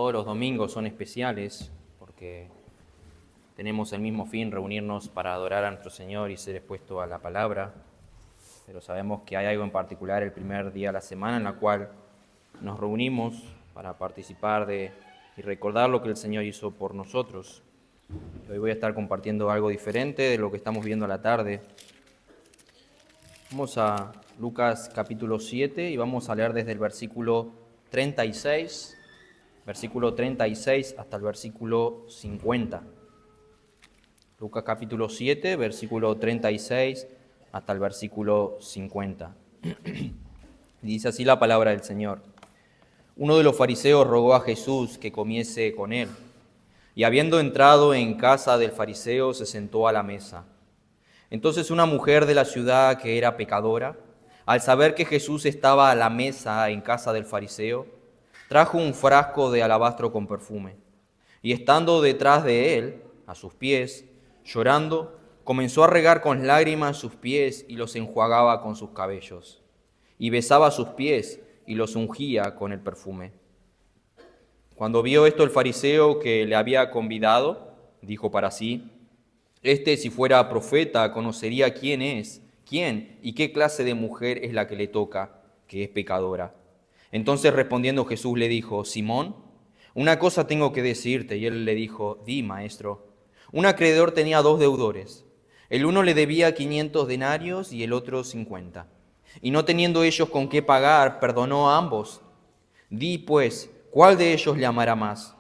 todos los domingos son especiales porque tenemos el mismo fin, reunirnos para adorar a nuestro Señor y ser expuesto a la palabra, pero sabemos que hay algo en particular el primer día de la semana en la cual nos reunimos para participar de y recordar lo que el Señor hizo por nosotros. Hoy voy a estar compartiendo algo diferente de lo que estamos viendo a la tarde. Vamos a Lucas capítulo 7 y vamos a leer desde el versículo 36 hasta el versículo 50. Lucas capítulo 7, versículo 36 hasta el versículo 50. Dice así la palabra del Señor. Uno de los fariseos rogó a Jesús que comiese con él, y habiendo entrado en casa del fariseo, se sentó a la mesa. Entonces una mujer de la ciudad que era pecadora, al saber que Jesús estaba a la mesa en casa del fariseo, trajo un frasco de alabastro con perfume, y estando detrás de él, a sus pies, llorando, comenzó a regar con lágrimas sus pies y los enjuagaba con sus cabellos, y besaba sus pies y los ungía con el perfume. Cuando vio esto el fariseo que le había convidado, dijo para sí: si fuera profeta, conocería quién y qué clase de mujer es la que le toca, que es pecadora. Entonces respondiendo Jesús le dijo: Simón, una cosa tengo que decirte. Y él le dijo: Di, maestro. Un acreedor tenía 2 deudores. El uno le debía 500 denarios y el otro 50. Y no teniendo ellos con qué pagar, perdonó a ambos. Di, pues, ¿cuál de ellos le amará más?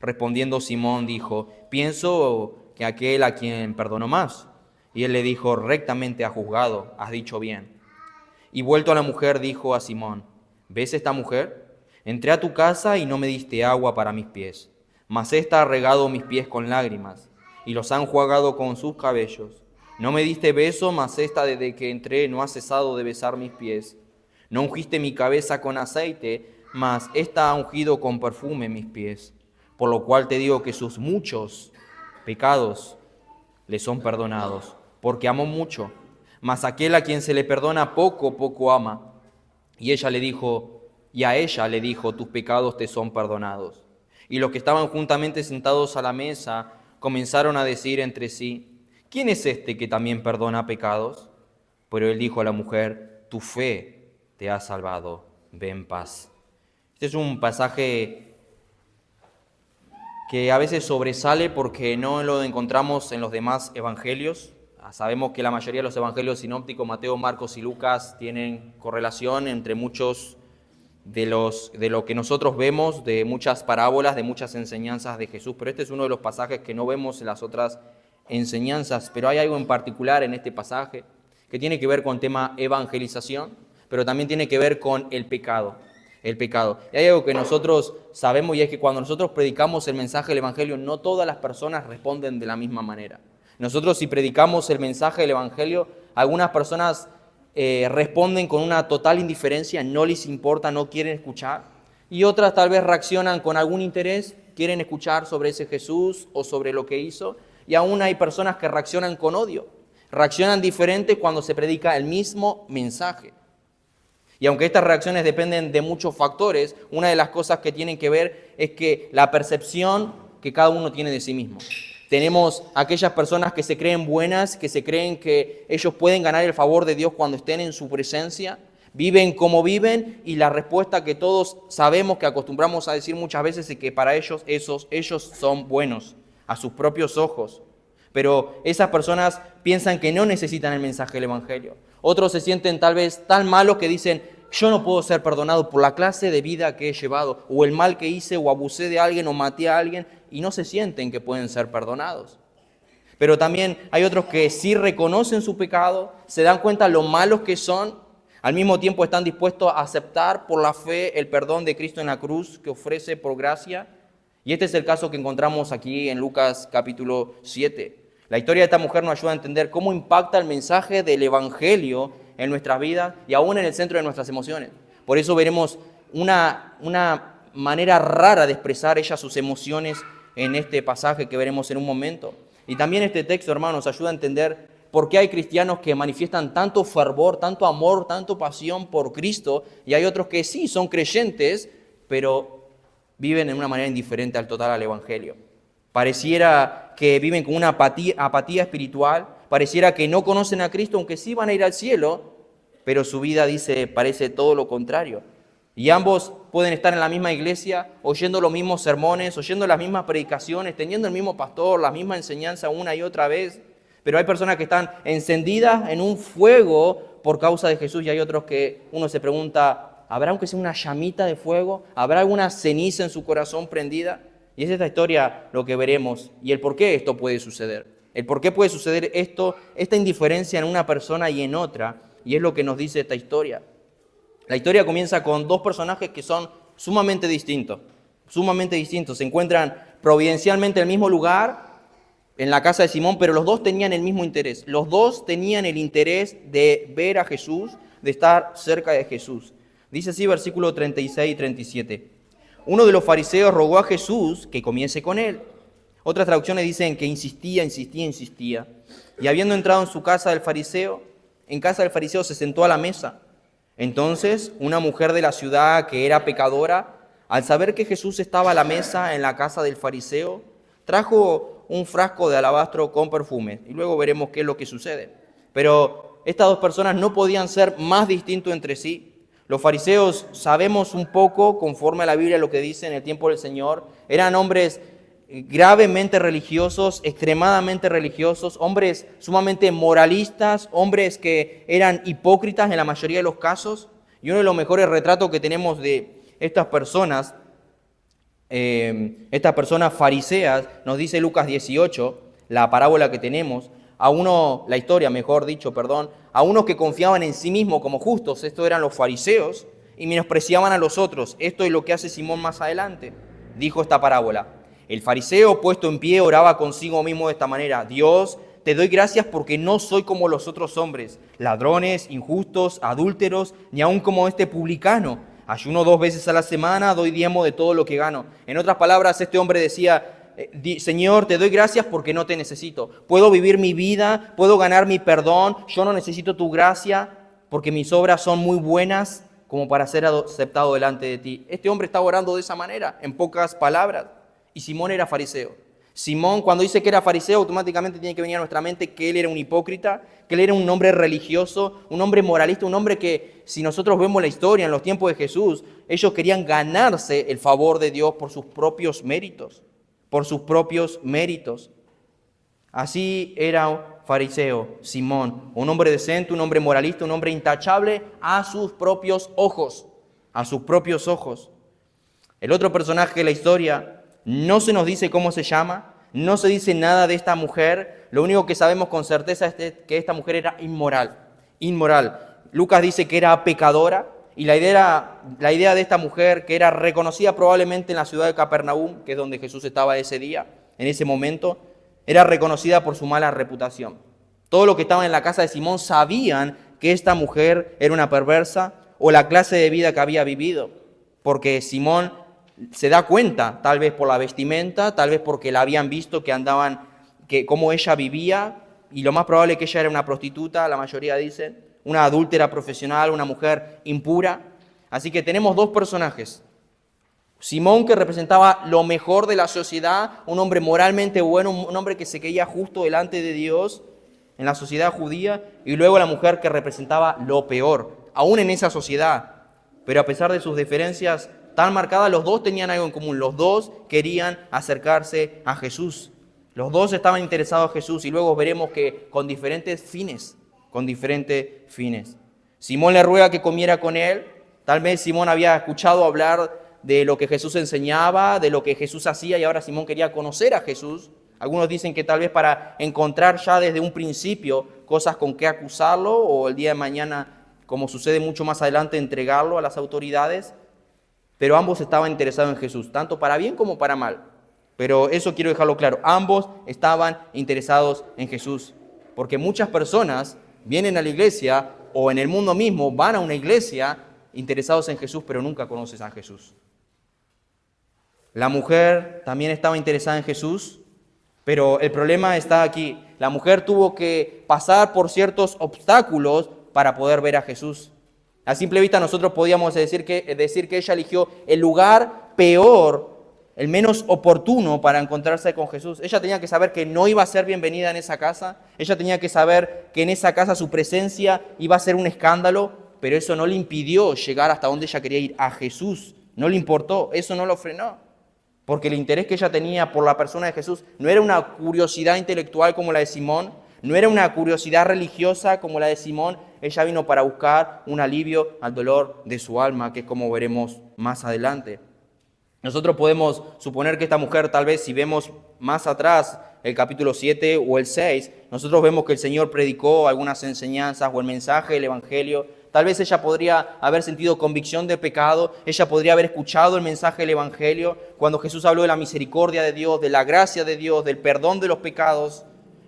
Respondiendo Simón dijo: Pienso que aquel a quien perdonó más. Y él le dijo: Rectamente has juzgado, has dicho bien. Y vuelto a la mujer dijo a Simón: ¿Ves esta mujer? Entré a tu casa y no me diste agua para mis pies, mas ésta ha regado mis pies con lágrimas y los ha enjuagado con sus cabellos. No me diste beso, mas ésta desde que entré no ha cesado de besar mis pies. No ungiste mi cabeza con aceite, mas ésta ha ungido con perfume mis pies. Por lo cual te digo que sus muchos pecados le son perdonados, porque amó mucho. Mas aquel a quien se le perdona poco, poco ama. Y a ella le dijo: tus pecados te son perdonados. Y los que estaban juntamente sentados a la mesa comenzaron a decir entre sí: ¿quién es este que también perdona pecados? Pero él dijo a la mujer: tu fe te ha salvado, ve en paz. Este es un pasaje que a veces sobresale porque no lo encontramos en los demás evangelios. Sabemos que la mayoría de los evangelios sinópticos, Mateo, Marcos y Lucas, tienen correlación entre muchos de lo que nosotros vemos, de muchas parábolas, de muchas enseñanzas de Jesús, pero este es uno de los pasajes que no vemos en las otras enseñanzas. Pero hay algo en particular en este pasaje que tiene que ver con tema evangelización, pero también tiene que ver con el pecado. Y hay algo que nosotros sabemos, y es que cuando nosotros predicamos el mensaje del evangelio, no todas las personas responden de la misma manera. Nosotros, si predicamos el mensaje del evangelio, algunas personas responden con una total indiferencia, no les importa, no quieren escuchar, y otras tal vez reaccionan con algún interés, quieren escuchar sobre ese Jesús o sobre lo que hizo, y aún hay personas que reaccionan con odio, reaccionan diferente cuando se predica el mismo mensaje. Y aunque estas reacciones dependen de muchos factores, una de las cosas que tienen que ver es que la percepción que cada uno tiene de sí mismo. Tenemos aquellas personas que se creen buenas, que se creen que ellos pueden ganar el favor de Dios cuando estén en su presencia, viven como viven, y la respuesta que todos sabemos, que acostumbramos a decir muchas veces, es que para ellos son buenos a sus propios ojos. Pero esas personas piensan que no necesitan el mensaje del evangelio. Otros se sienten tal vez tan malos que dicen: yo no puedo ser perdonado por la clase de vida que he llevado, o el mal que hice, o abusé de alguien, o maté a alguien, y no se sienten que pueden ser perdonados. Pero también hay otros que sí reconocen su pecado, se dan cuenta lo malos que son, al mismo tiempo están dispuestos a aceptar por la fe el perdón de Cristo en la cruz que ofrece por gracia. Y este es el caso que encontramos aquí en Lucas capítulo 7. La historia de esta mujer nos ayuda a entender cómo impacta el mensaje del evangelio en nuestras vidas y aún en el centro de nuestras emociones. Por eso veremos una manera rara de expresar ella sus emociones en este pasaje que veremos en un momento. Y también este texto, hermanos, ayuda a entender por qué hay cristianos que manifiestan tanto fervor, tanto amor, tanto pasión por Cristo, y hay otros que sí son creyentes, pero viven de una manera indiferente al total al Evangelio. Pareciera que viven con una apatía espiritual, pareciera que no conocen a Cristo, aunque sí van a ir al cielo, pero su vida parece todo lo contrario. Y ambos pueden estar en la misma iglesia, oyendo los mismos sermones, oyendo las mismas predicaciones, teniendo el mismo pastor, la misma enseñanza una y otra vez, pero hay personas que están encendidas en un fuego por causa de Jesús y hay otros que uno se pregunta, ¿habrá aunque sea una llamita de fuego? ¿Habrá alguna ceniza en su corazón prendida? Y es esta historia lo que veremos y el por qué esto puede suceder. El por qué puede suceder esta indiferencia en una persona y en otra, y es lo que nos dice esta historia. La historia comienza con dos personajes que son sumamente distintos. Se encuentran providencialmente en el mismo lugar, en la casa de Simón, pero los dos tenían el mismo interés. Los dos tenían el interés de ver a Jesús, de estar cerca de Jesús. Dice así versículo 36 y 37. Uno de los fariseos rogó a Jesús que comiese con él. Otras traducciones dicen que insistía. Y habiendo entrado en casa del fariseo se sentó a la mesa. Entonces, una mujer de la ciudad que era pecadora, al saber que Jesús estaba a la mesa en la casa del fariseo, trajo un frasco de alabastro con perfume. Y luego veremos qué es lo que sucede. Pero estas dos personas no podían ser más distintos entre sí. Los fariseos, sabemos un poco, conforme a la Biblia lo que dice en el tiempo del Señor, eran hombres gravemente religiosos, extremadamente religiosos, hombres sumamente moralistas, hombres que eran hipócritas en la mayoría de los casos. Y uno de los mejores retratos que tenemos de estas personas fariseas, nos dice Lucas 18, la parábola que tenemos, a unos que confiaban en sí mismos como justos, estos eran los fariseos, y menospreciaban a los otros. Esto es lo que hace Simón más adelante. Dijo esta parábola: el fariseo puesto en pie oraba consigo mismo de esta manera: Dios, te doy gracias porque no soy como los otros hombres, ladrones, injustos, adúlteros, ni aun como este publicano. Ayuno 2 veces a la semana, doy diezmo de todo lo que gano. En otras palabras, este hombre decía: Señor, te doy gracias porque no te necesito. Puedo vivir mi vida, puedo ganar mi perdón, yo no necesito tu gracia porque mis obras son muy buenas como para ser aceptado delante de ti. Este hombre estaba orando de esa manera, en pocas palabras. Y Simón era fariseo. Simón, cuando dice que era fariseo, automáticamente tiene que venir a nuestra mente que él era un hipócrita, que él era un hombre religioso, un hombre moralista, un hombre que, si nosotros vemos la historia en los tiempos de Jesús, ellos querían ganarse el favor de Dios por sus propios méritos. Así era un fariseo, Simón, un hombre decente, un hombre moralista, un hombre intachable a sus propios ojos. El otro personaje de la historia no se nos dice cómo se llama, no se dice nada de esta mujer, lo único que sabemos con certeza es que esta mujer era inmoral. Lucas dice que era pecadora, y la idea de esta mujer, que era reconocida probablemente en la ciudad de Capernaum, que es donde Jesús estaba ese día, en ese momento, era reconocida por su mala reputación. Todos los que estaban en la casa de Simón sabían que esta mujer era una perversa o la clase de vida que había vivido, porque Simón se da cuenta, tal vez por la vestimenta, tal vez porque la habían visto cómo ella vivía, y lo más probable es que ella era una prostituta, la mayoría dicen, una adúltera profesional, una mujer impura. Así que tenemos dos personajes. Simón, que representaba lo mejor de la sociedad, un hombre moralmente bueno, un hombre que se creía justo delante de Dios en la sociedad judía, y luego la mujer que representaba lo peor, aún en esa sociedad. Pero a pesar de sus diferencias tan marcadas, los dos tenían algo en común. Los dos querían acercarse a Jesús. Los dos estaban interesados en Jesús, y luego veremos que con diferentes fines. Simón le ruega que comiera con él. Tal vez Simón había escuchado hablar de lo que Jesús enseñaba, de lo que Jesús hacía, y ahora Simón quería conocer a Jesús. Algunos dicen que tal vez para encontrar ya desde un principio cosas con que acusarlo, o el día de mañana, como sucede mucho más adelante, entregarlo a las autoridades. Pero ambos estaban interesados en Jesús, tanto para bien como para mal. Pero eso quiero dejarlo claro, ambos estaban interesados en Jesús. Porque muchas personas vienen a la iglesia, o en el mundo mismo van a una iglesia interesados en Jesús, pero nunca conocen a Jesús. La mujer también estaba interesada en Jesús, pero el problema está aquí. La mujer tuvo que pasar por ciertos obstáculos para poder ver a Jesús. A simple vista nosotros podíamos decir que ella eligió el lugar peor, el menos oportuno para encontrarse con Jesús. Ella tenía que saber que no iba a ser bienvenida en esa casa. Ella tenía que saber que en esa casa su presencia iba a ser un escándalo, pero eso no le impidió llegar hasta donde ella quería ir, a Jesús. No le importó, eso no lo frenó. Porque el interés que ella tenía por la persona de Jesús no era una curiosidad intelectual como la de Simón, no era una curiosidad religiosa como la de Simón. Ella vino para buscar un alivio al dolor de su alma, que es como veremos más adelante. Nosotros podemos suponer que esta mujer, tal vez si vemos más atrás, el capítulo 7 o el 6, nosotros vemos que el Señor predicó algunas enseñanzas o el mensaje del Evangelio. Tal vez ella podría haber sentido convicción de pecado, ella podría haber escuchado el mensaje del Evangelio, cuando Jesús habló de la misericordia de Dios, de la gracia de Dios, del perdón de los pecados.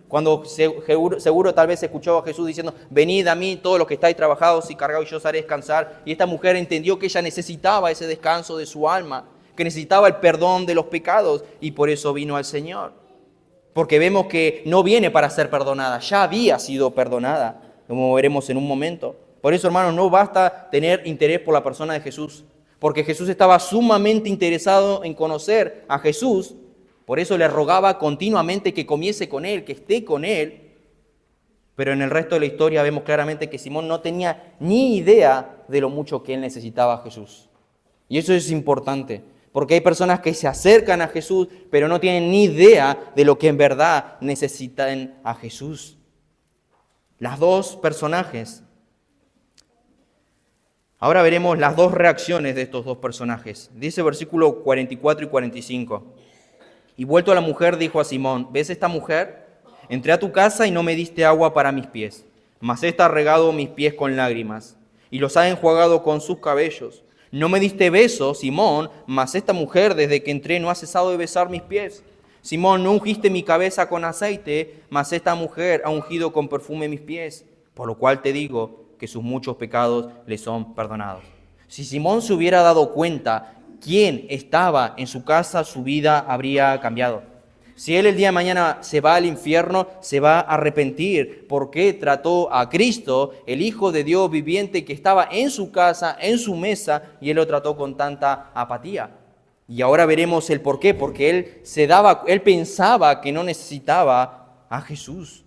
Cuando seguro tal vez escuchó a Jesús diciendo, venid a mí todos los que estáis trabajados y cargados y yo os haré descansar. Y esta mujer entendió que ella necesitaba ese descanso de su alma, que necesitaba el perdón de los pecados, y por eso vino al Señor. Porque vemos que no viene para ser perdonada, ya había sido perdonada, como veremos en un momento. Por eso, hermanos, no basta tener interés por la persona de Jesús, porque Jesús estaba sumamente interesado en conocer a Jesús, por eso le rogaba continuamente que comiese con él, que esté con él. Pero en el resto de la historia vemos claramente que Simón no tenía ni idea de lo mucho que él necesitaba a Jesús. Y eso es importante, porque hay personas que se acercan a Jesús, pero no tienen ni idea de lo que en verdad necesitan a Jesús. Las dos personajes. Ahora veremos las dos reacciones de estos dos personajes. Dice versículo 44 y 45. Y vuelto a la mujer, dijo a Simón, ¿ves esta mujer? Entré a tu casa y no me diste agua para mis pies, mas ésta ha regado mis pies con lágrimas, y los ha enjuagado con sus cabellos. No me diste beso, Simón, mas esta mujer desde que entré no ha cesado de besar mis pies. Simón, no ungiste mi cabeza con aceite, mas esta mujer ha ungido con perfume mis pies, por lo cual te digo que sus muchos pecados le son perdonados. Si Simón se hubiera dado cuenta quién estaba en su casa, su vida habría cambiado. Si él el día de mañana se va al infierno, se va a arrepentir porque trató a Cristo, el Hijo de Dios viviente que estaba en su casa, en su mesa, y él lo trató con tanta apatía. Y ahora veremos el por qué, porque él pensaba que no necesitaba a Jesús.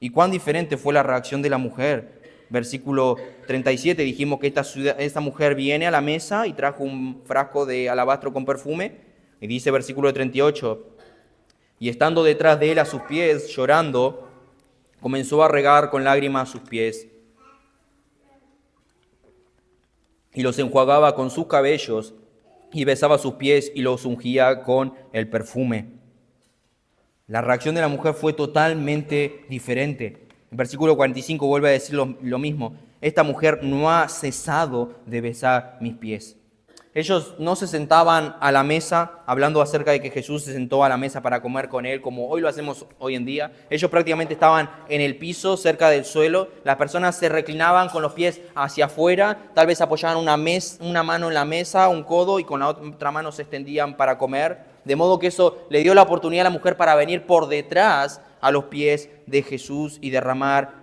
Y cuán diferente fue la reacción de la mujer. Versículo 37, dijimos que esta mujer viene a la mesa y trajo un frasco de alabastro con perfume. Y dice versículo 38, y estando detrás de él a sus pies, llorando, comenzó a regar con lágrimas sus pies y los enjuagaba con sus cabellos y besaba sus pies y los ungía con el perfume. La reacción de la mujer fue totalmente diferente. En versículo 45 vuelve a decir lo mismo. Esta mujer no ha cesado de besar mis pies. Ellos no se sentaban a la mesa hablando acerca de que Jesús se sentó a la mesa para comer con él, como hoy lo hacemos hoy en día. Ellos prácticamente estaban en el piso, cerca del suelo. Las personas se reclinaban con los pies hacia afuera, tal vez apoyaban una mano en la mesa, un codo, y con la otra mano se extendían para comer. De modo que eso le dio la oportunidad a la mujer para venir por detrás a los pies de Jesús y derramar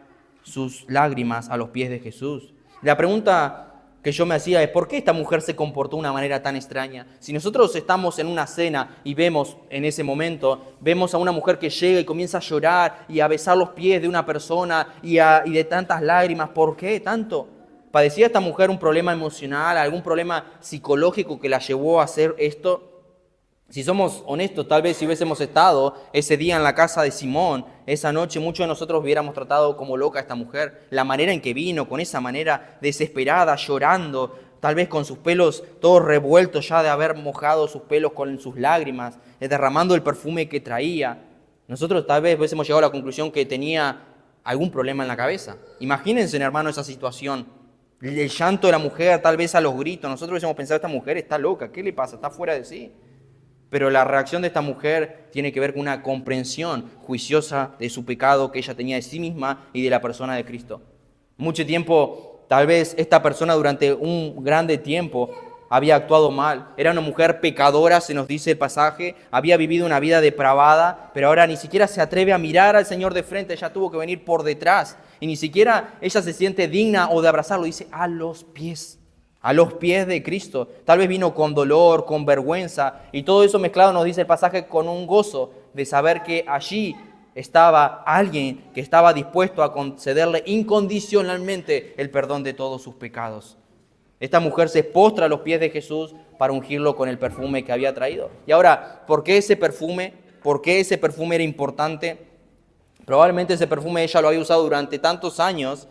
sus lágrimas a los pies de Jesús. La pregunta que yo me hacía es, ¿por qué esta mujer se comportó de una manera tan extraña? Si nosotros estamos en una cena y vemos en ese momento, vemos a una mujer que llega y comienza a llorar y a besar los pies de una persona y de tantas lágrimas, ¿por qué tanto? ¿Padecía esta mujer un problema emocional, algún problema psicológico que la llevó a hacer esto? Si somos honestos, tal vez si hubiésemos estado ese día en la casa de Simón, esa noche, muchos de nosotros hubiéramos tratado como loca a esta mujer. La manera en que vino, con esa manera desesperada, llorando, tal vez con sus pelos todos revueltos ya de haber mojado sus pelos con sus lágrimas, derramando el perfume que traía. Nosotros tal vez hubiésemos llegado a la conclusión que tenía algún problema en la cabeza. Imagínense, hermano, esa situación. El llanto de la mujer, tal vez a los gritos. Nosotros hubiésemos pensado, esta mujer está loca, ¿qué le pasa? Está fuera de sí. Pero la reacción de esta mujer tiene que ver con una comprensión juiciosa de su pecado que ella tenía de sí misma y de la persona de Cristo. Mucho tiempo, tal vez esta persona durante un grande tiempo había actuado mal. Era una mujer pecadora, se nos dice el pasaje, había vivido una vida depravada, pero ahora ni siquiera se atreve a mirar al Señor de frente, ella tuvo que venir por detrás. Y ni siquiera ella se siente digna o de abrazarlo, dice a los pies. a los pies de Cristo. Tal vez vino con dolor, con vergüenza, y todo eso mezclado, nos dice el pasaje, con un gozo de saber que allí estaba alguien que estaba dispuesto a concederle incondicionalmente el perdón de todos sus pecados. Esta mujer se postra a los pies de Jesús para ungirlo con el perfume que había traído. Y ahora, ¿por qué ese perfume? ¿Por qué ese perfume era importante? Probablemente ese perfume ella lo había usado durante tantos años,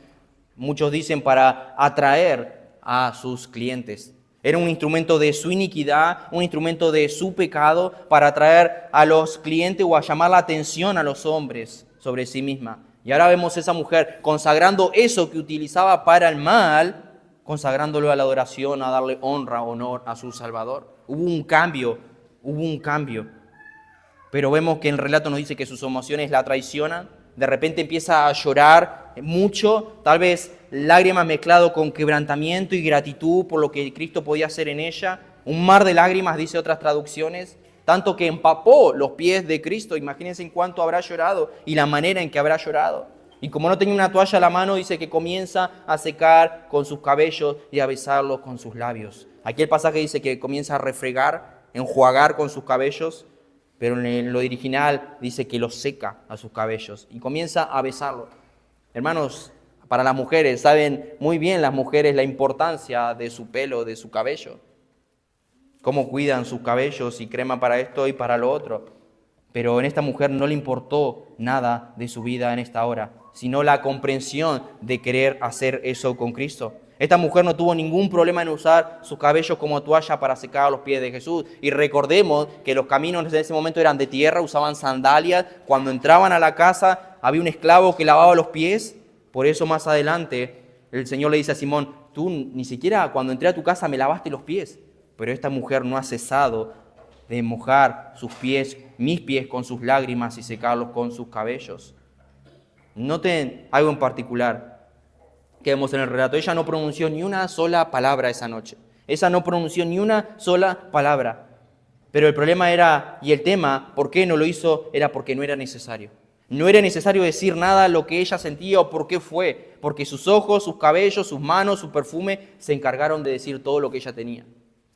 muchos dicen, para atraer a sus clientes. Era un instrumento de su iniquidad, un instrumento de su pecado para atraer a los clientes o a llamar la atención a los hombres sobre sí misma. Y ahora vemos a esa mujer consagrando eso que utilizaba para el mal, consagrándolo a la adoración, a darle honra, honor a su Salvador. Hubo un cambio. Pero vemos que el relato nos dice que sus emociones la traicionan. De repente empieza a llorar mucho, tal vez lágrimas mezclado con quebrantamiento y gratitud por lo que Cristo podía hacer en ella. Un mar de lágrimas, dice otras traducciones, tanto que empapó los pies de Cristo. Imagínense en cuánto habrá llorado y la manera en que habrá llorado. Y como no tenía una toalla a la mano, dice que comienza a secar con sus cabellos y a besarlos con sus labios. Aquí el pasaje dice que comienza a refregar, enjuagar con sus cabellos, pero en lo original dice que los seca a sus cabellos y comienza a besarlos. Hermanos, para las mujeres, saben muy bien las mujeres la importancia de su pelo, de su cabello. Cómo cuidan sus cabellos y crema para esto y para lo otro. Pero en esta mujer no le importó nada de su vida en esta hora, sino la comprensión de querer hacer eso con Cristo. Esta mujer no tuvo ningún problema en usar sus cabellos como toalla para secar a los pies de Jesús. Y recordemos que los caminos en ese momento eran de tierra, usaban sandalias. Cuando entraban a la casa había un esclavo que lavaba los pies. Por eso más adelante el Señor le dice a Simón, tú ni siquiera cuando entré a tu casa me lavaste los pies. Pero esta mujer no ha cesado de mojar sus pies, mis pies con sus lágrimas y secarlos con sus cabellos. Noten algo en particular que vemos en el relato. Ella no pronunció ni una sola palabra esa noche. Ella no pronunció ni una sola palabra. Pero el problema era, y el tema, ¿por qué no lo hizo? Era porque no era necesario. No era necesario decir nada lo que ella sentía o por qué fue. Porque sus ojos, sus cabellos, sus manos, su perfume se encargaron de decir todo lo que ella tenía.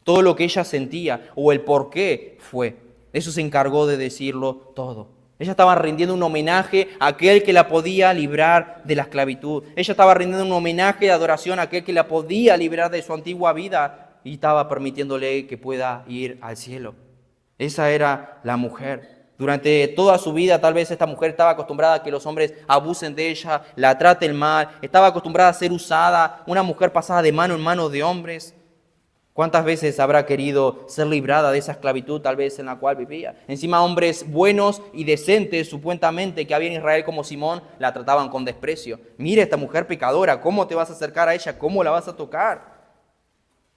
Todo lo que ella sentía o el por qué fue. Eso se encargó de decirlo todo. Ella estaba rindiendo un homenaje a aquel que la podía librar de la esclavitud. Ella estaba rindiendo un homenaje de adoración a aquel que la podía librar de su antigua vida y estaba permitiéndole que pueda ir al cielo. Esa era la mujer. Durante toda su vida tal vez esta mujer estaba acostumbrada a que los hombres abusen de ella, la traten mal, estaba acostumbrada a ser usada, una mujer pasada de mano en mano de hombres. ¿Cuántas veces habrá querido ser librada de esa esclavitud tal vez en la cual vivía? Encima hombres buenos y decentes, supuestamente, que había en Israel como Simón, la trataban con desprecio. Mira esta mujer pecadora, ¿cómo te vas a acercar a ella? ¿Cómo la vas a tocar?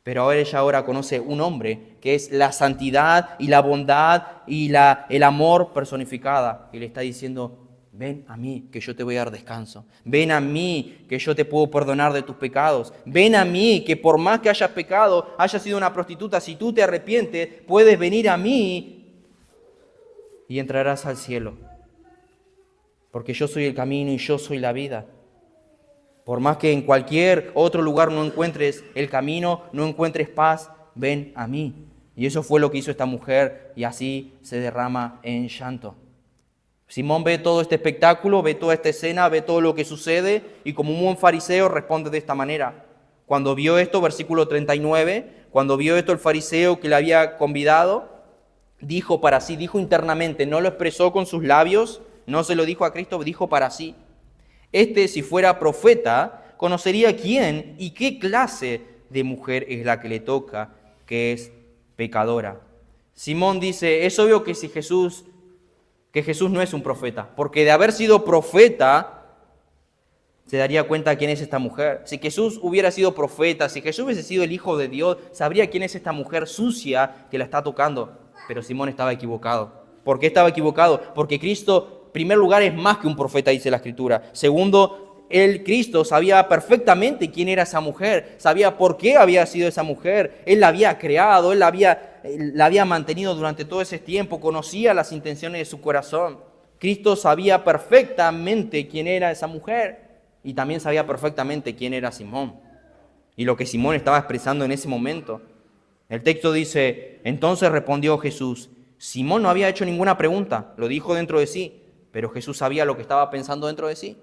Pero ahora ella ahora conoce un hombre que es la santidad y la bondad y el amor personificada. Y le está diciendo, ven a mí que yo te voy a dar descanso. Ven a mí que yo te puedo perdonar de tus pecados. Ven a mí que por más que hayas pecado, hayas sido una prostituta, si tú te arrepientes, puedes venir a mí y entrarás al cielo. Porque yo soy el camino y yo soy la vida. Por más que en cualquier otro lugar no encuentres el camino, no encuentres paz, ven a mí. Y eso fue lo que hizo esta mujer y así se derrama en llanto. Simón ve todo este espectáculo, ve toda esta escena, ve todo lo que sucede y como un buen fariseo responde de esta manera. Cuando vio esto, versículo 39, cuando vio esto el fariseo que le había convidado, dijo para sí, dijo internamente, no lo expresó con sus labios, no se lo dijo a Cristo, dijo para sí. Este, si fuera profeta, conocería quién y qué clase de mujer es la que le toca, que es pecadora. Simón dice, es obvio que Jesús no es un profeta, porque de haber sido profeta, se daría cuenta quién es esta mujer. Si Jesús hubiera sido profeta, si Jesús hubiese sido el Hijo de Dios, sabría quién es esta mujer sucia que la está tocando. Pero Simón estaba equivocado. ¿Por qué estaba equivocado? Porque Cristo, en primer lugar, es más que un profeta, dice la Escritura. Segundo, Cristo sabía perfectamente quién era esa mujer, sabía por qué había sido esa mujer. Él la había creado, Él la había mantenido durante todo ese tiempo, conocía las intenciones de su corazón. Cristo sabía perfectamente quién era esa mujer y también sabía perfectamente quién era Simón. y lo que Simón estaba expresando en ese momento. El texto dice, entonces respondió Jesús. Simón no había hecho ninguna pregunta, lo dijo dentro de sí, pero Jesús sabía lo que estaba pensando dentro de sí.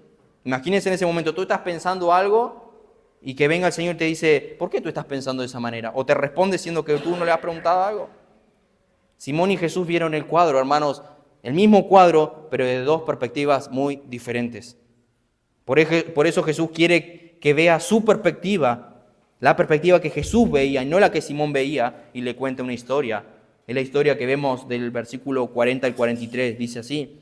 Imagínense en ese momento, tú estás pensando algo y que venga el Señor y te dice, ¿por qué tú estás pensando de esa manera? O te responde siendo que tú no le has preguntado algo. Simón y Jesús vieron el cuadro, hermanos, el mismo cuadro, pero de dos perspectivas muy diferentes. Por eso Jesús quiere que vea su perspectiva, la perspectiva que Jesús veía y no la que Simón veía, y le cuenta una historia. Es la historia que vemos del versículo 40 al 43, dice así.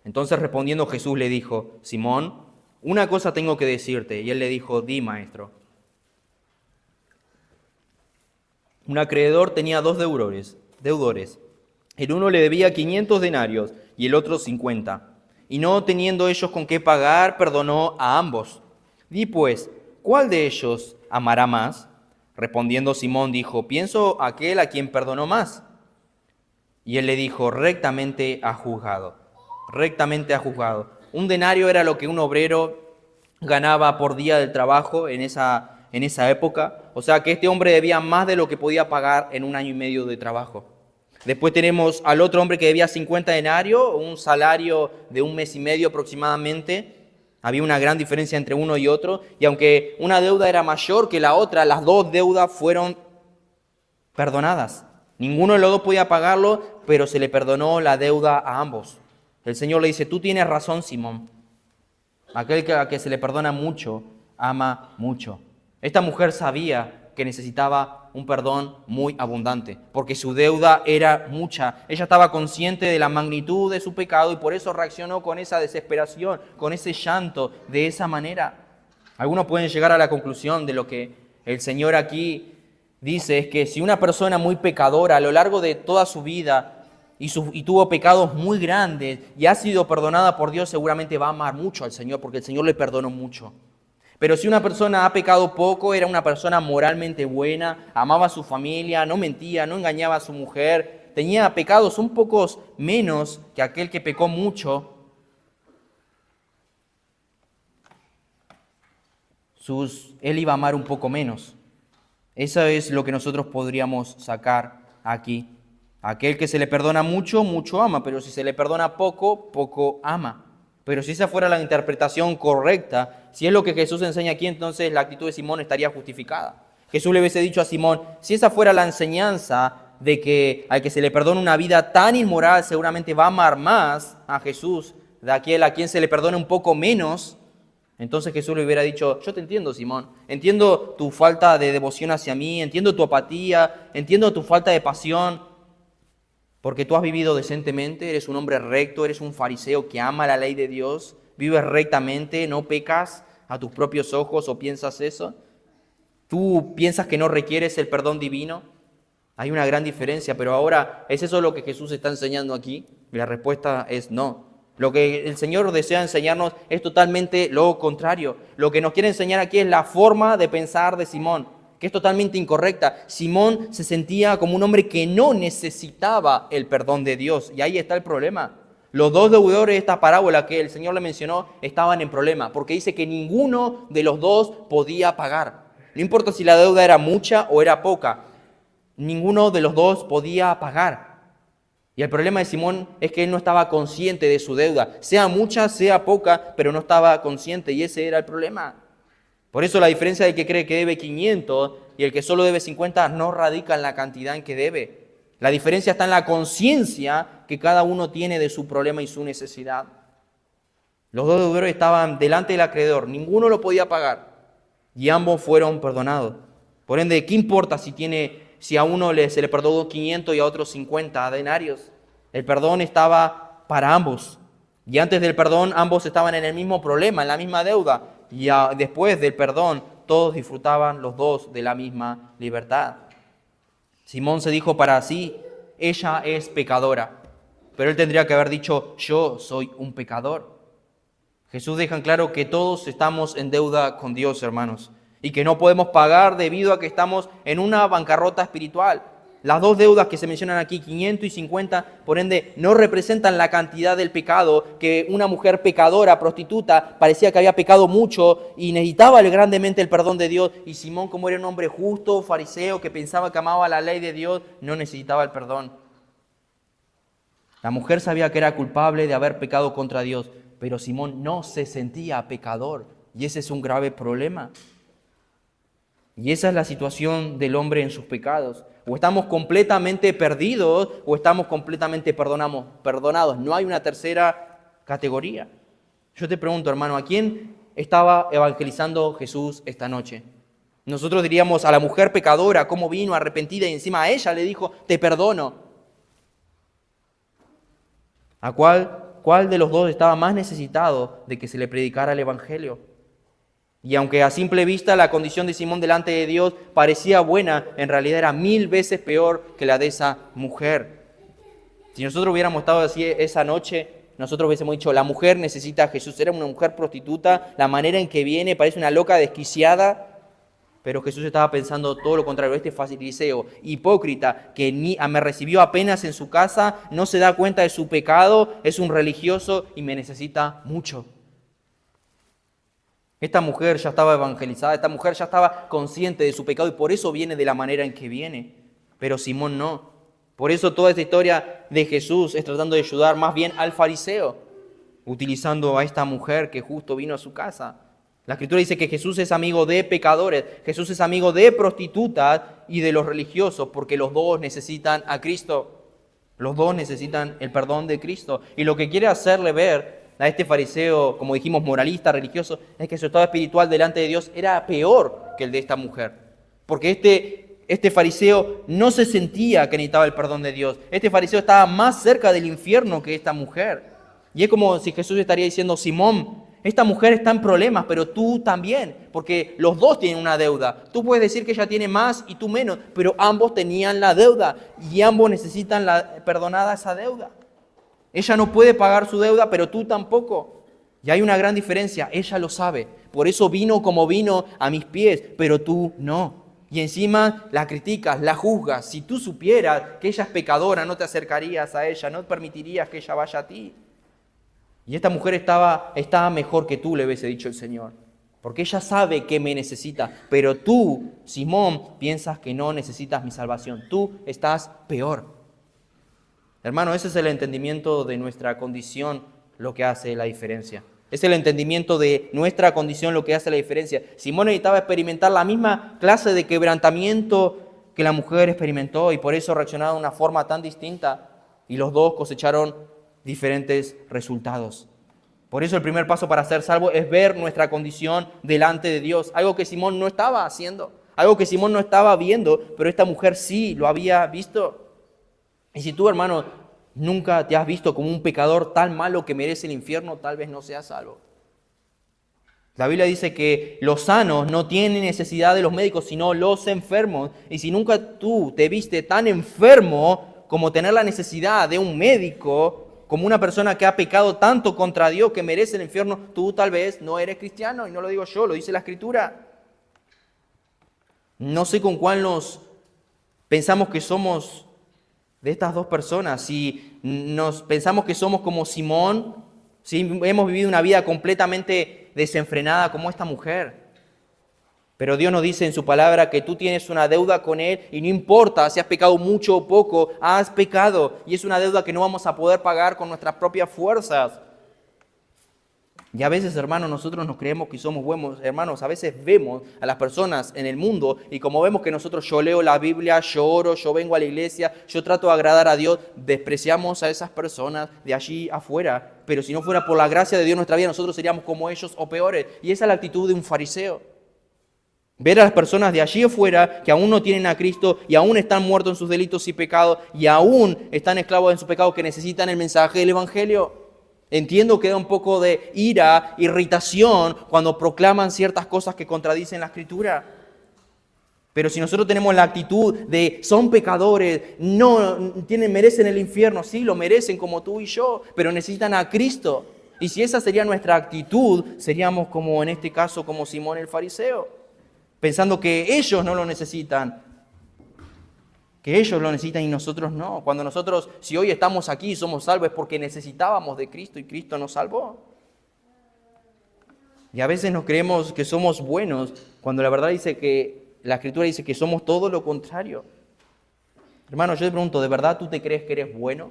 Entonces respondiendo Jesús le dijo, Simón, una cosa tengo que decirte. Y él le dijo, di, maestro. Un acreedor tenía dos deudores. El uno le debía 500 denarios y el otro 50. Y no teniendo ellos con qué pagar, perdonó a ambos. Di pues, ¿cuál de ellos amará más? Respondiendo Simón dijo, pienso aquel a quien perdonó más. Y él le dijo, rectamente ha juzgado. Rectamente ha juzgado. Un denario era lo que un obrero ganaba por día del trabajo en esa época. O sea que este hombre debía más de lo que podía pagar en un año y medio de trabajo. Después tenemos al otro hombre que debía 50 denarios, un salario de un mes y medio aproximadamente. Había una gran diferencia entre uno y otro. Y aunque una deuda era mayor que la otra, las dos deudas fueron perdonadas. Ninguno de los dos podía pagarlo, pero se le perdonó la deuda a ambos. El Señor le dice, tú tienes razón, Simón. Aquel a que se le perdona mucho, ama mucho. Esta mujer sabía que necesitaba un perdón muy abundante, porque su deuda era mucha. Ella estaba consciente de la magnitud de su pecado y por eso reaccionó con esa desesperación, con ese llanto, de esa manera. Algunos pueden llegar a la conclusión de lo que el Señor aquí dice, es que si una persona muy pecadora a lo largo de toda su vida y tuvo pecados muy grandes y ha sido perdonada por Dios, seguramente va a amar mucho al Señor, porque el Señor le perdonó mucho. Pero si una persona ha pecado poco, era una persona moralmente buena, amaba a su familia, no mentía, no engañaba a su mujer, tenía pecados un poco menos que aquel que pecó mucho, él iba a amar un poco menos. Eso es lo que nosotros podríamos sacar aquí. Aquel que se le perdona mucho, mucho ama, pero si se le perdona poco, poco ama. Pero si esa fuera la interpretación correcta, si es lo que Jesús enseña aquí, entonces la actitud de Simón estaría justificada. Jesús le hubiese dicho a Simón, si esa fuera la enseñanza de que al que se le perdona una vida tan inmoral, seguramente va a amar más a Jesús de aquel a quien se le perdona un poco menos, entonces Jesús le hubiera dicho, yo te entiendo, Simón, entiendo tu falta de devoción hacia mí, entiendo tu apatía, entiendo tu falta de pasión, porque tú has vivido decentemente, eres un hombre recto, eres un fariseo que ama la ley de Dios, vives rectamente, no pecas a tus propios ojos o piensas eso. ¿Tú piensas que no requieres el perdón divino? Hay una gran diferencia, pero ahora, ¿es eso lo que Jesús está enseñando aquí? Y la respuesta es no. Lo que el Señor desea enseñarnos es totalmente lo contrario. Lo que nos quiere enseñar aquí es la forma de pensar de Simón, que es totalmente incorrecta. Simón se sentía como un hombre que no necesitaba el perdón de Dios, y ahí está el problema. Los dos deudores de esta parábola que el Señor le mencionó estaban en problema, porque dice que ninguno de los dos podía pagar. No importa si la deuda era mucha o era poca, ninguno de los dos podía pagar. Y el problema de Simón es que él no estaba consciente de su deuda, sea mucha, sea poca, pero no estaba consciente, y ese era el problema. Por eso la diferencia del que cree que debe 500 y el que solo debe 50 no radica en la cantidad en que debe. La diferencia está en la conciencia que cada uno tiene de su problema y su necesidad. Los dos deudores estaban delante del acreedor, ninguno lo podía pagar y ambos fueron perdonados. Por ende, ¿qué importa si a uno se le perdonó 500 y a otro 50 denarios? El perdón estaba para ambos. Y antes del perdón, ambos estaban en el mismo problema, en la misma deuda. Y después del perdón, todos disfrutaban los dos de la misma libertad. Simón se dijo para sí, ella es pecadora. Pero él tendría que haber dicho, yo soy un pecador. Jesús deja en claro que todos estamos en deuda con Dios, hermanos, y que no podemos pagar debido a que estamos en una bancarrota espiritual. Las dos deudas que se mencionan aquí, 500 y 50, por ende, no representan la cantidad del pecado, que una mujer pecadora, prostituta, parecía que había pecado mucho y necesitaba grandemente el perdón de Dios. Y Simón, como era un hombre justo, fariseo, que pensaba que amaba la ley de Dios, no necesitaba el perdón. La mujer sabía que era culpable de haber pecado contra Dios, pero Simón no se sentía pecador. Y ese es un grave problema. Y esa es la situación del hombre en sus pecados. O estamos completamente perdidos o estamos completamente perdonados. No hay una tercera categoría. Yo te pregunto, hermano, ¿a quién estaba evangelizando Jesús esta noche? Nosotros diríamos a la mujer pecadora, cómo vino arrepentida y encima a ella le dijo, te perdono. ¿A cuál de los dos estaba más necesitado de que se le predicara el evangelio? Y aunque a simple vista la condición de Simón delante de Dios parecía buena, en realidad era 1000 veces peor que la de esa mujer. Si nosotros hubiéramos estado así esa noche, nosotros hubiésemos dicho, la mujer necesita a Jesús. Era una mujer prostituta, la manera en que viene parece una loca desquiciada, pero Jesús estaba pensando todo lo contrario. Este fariseo hipócrita que me recibió apenas en su casa, no se da cuenta de su pecado, es un religioso y me necesita mucho. Esta mujer ya estaba evangelizada, esta mujer ya estaba consciente de su pecado y por eso viene de la manera en que viene. Pero Simón no. Por eso toda esta historia de Jesús es tratando de ayudar más bien al fariseo, utilizando a esta mujer que justo vino a su casa. La Escritura dice que Jesús es amigo de pecadores, Jesús es amigo de prostitutas y de los religiosos, porque los dos necesitan a Cristo. Los dos necesitan el perdón de Cristo. Y lo que quiere hacerle ver a este fariseo, como dijimos, moralista, religioso, es que su estado espiritual delante de Dios era peor que el de esta mujer. Porque este fariseo no se sentía que necesitaba el perdón de Dios. Este fariseo estaba más cerca del infierno que esta mujer. Y es como si Jesús estaría diciendo, Simón, esta mujer está en problemas, pero tú también, porque los dos tienen una deuda. Tú puedes decir que ella tiene más y tú menos, pero ambos tenían la deuda y ambos necesitan perdonada esa deuda. Ella no puede pagar su deuda, pero tú tampoco. Y hay una gran diferencia, ella lo sabe. Por eso vino como vino a mis pies, pero tú no. Y encima la criticas, la juzgas. Si tú supieras que ella es pecadora, no te acercarías a ella, no permitirías que ella vaya a ti. Y esta mujer estaba mejor que tú, le hubiese dicho el Señor. Porque ella sabe que me necesita. Pero tú, Simón, piensas que no necesitas mi salvación. Tú estás peor. Hermano, ese es el entendimiento de nuestra condición lo que hace la diferencia. Es el entendimiento de nuestra condición lo que hace la diferencia. Simón necesitaba experimentar la misma clase de quebrantamiento que la mujer experimentó y por eso reaccionaba de una forma tan distinta y los dos cosecharon diferentes resultados. Por eso el primer paso para ser salvo es ver nuestra condición delante de Dios. Algo que Simón no estaba haciendo, algo que Simón no estaba viendo, pero esta mujer sí lo había visto. Y si tú, hermano, nunca te has visto como un pecador tan malo que merece el infierno, tal vez no seas salvo. La Biblia dice que los sanos no tienen necesidad de los médicos, sino los enfermos. Y si nunca tú te viste tan enfermo como tener la necesidad de un médico, como una persona que ha pecado tanto contra Dios que merece el infierno, tú tal vez no eres cristiano. Y no lo digo yo, lo dice la Escritura. No sé con cuál nos pensamos que somos de estas dos personas. Si nos pensamos que somos como Simón, si hemos vivido una vida completamente desenfrenada como esta mujer. Pero Dios nos dice en su palabra que tú tienes una deuda con Él y no importa si has pecado mucho o poco, has pecado. Y es una deuda que no vamos a poder pagar con nuestras propias fuerzas. Y a veces, hermanos, nosotros nos creemos que somos buenos. Hermanos, a veces vemos a las personas en el mundo y como vemos que nosotros, yo leo la Biblia, yo oro, yo vengo a la iglesia, yo trato de agradar a Dios, despreciamos a esas personas de allí afuera. Pero si no fuera por la gracia de Dios en nuestra vida, nosotros seríamos como ellos o peores. Y esa es la actitud de un fariseo. Ver a las personas de allí afuera que aún no tienen a Cristo y aún están muertos en sus delitos y pecados y aún están esclavos en su pecado que necesitan el mensaje del Evangelio. Entiendo que da un poco de ira, irritación cuando proclaman ciertas cosas que contradicen la Escritura. Pero si nosotros tenemos la actitud de son pecadores, merecen el infierno, sí, lo merecen como tú y yo, pero necesitan a Cristo. Y si esa sería nuestra actitud, seríamos como en este caso, como Simón el fariseo, pensando que ellos no lo necesitan. que ellos lo necesitan y nosotros no. Cuando nosotros, si hoy estamos aquí y somos salvos, es porque necesitábamos de Cristo y Cristo nos salvó. Y a veces nos creemos que somos buenos, cuando la verdad dice que, la Escritura dice que somos todo lo contrario. Hermano, yo te pregunto, ¿de verdad tú te crees que eres bueno?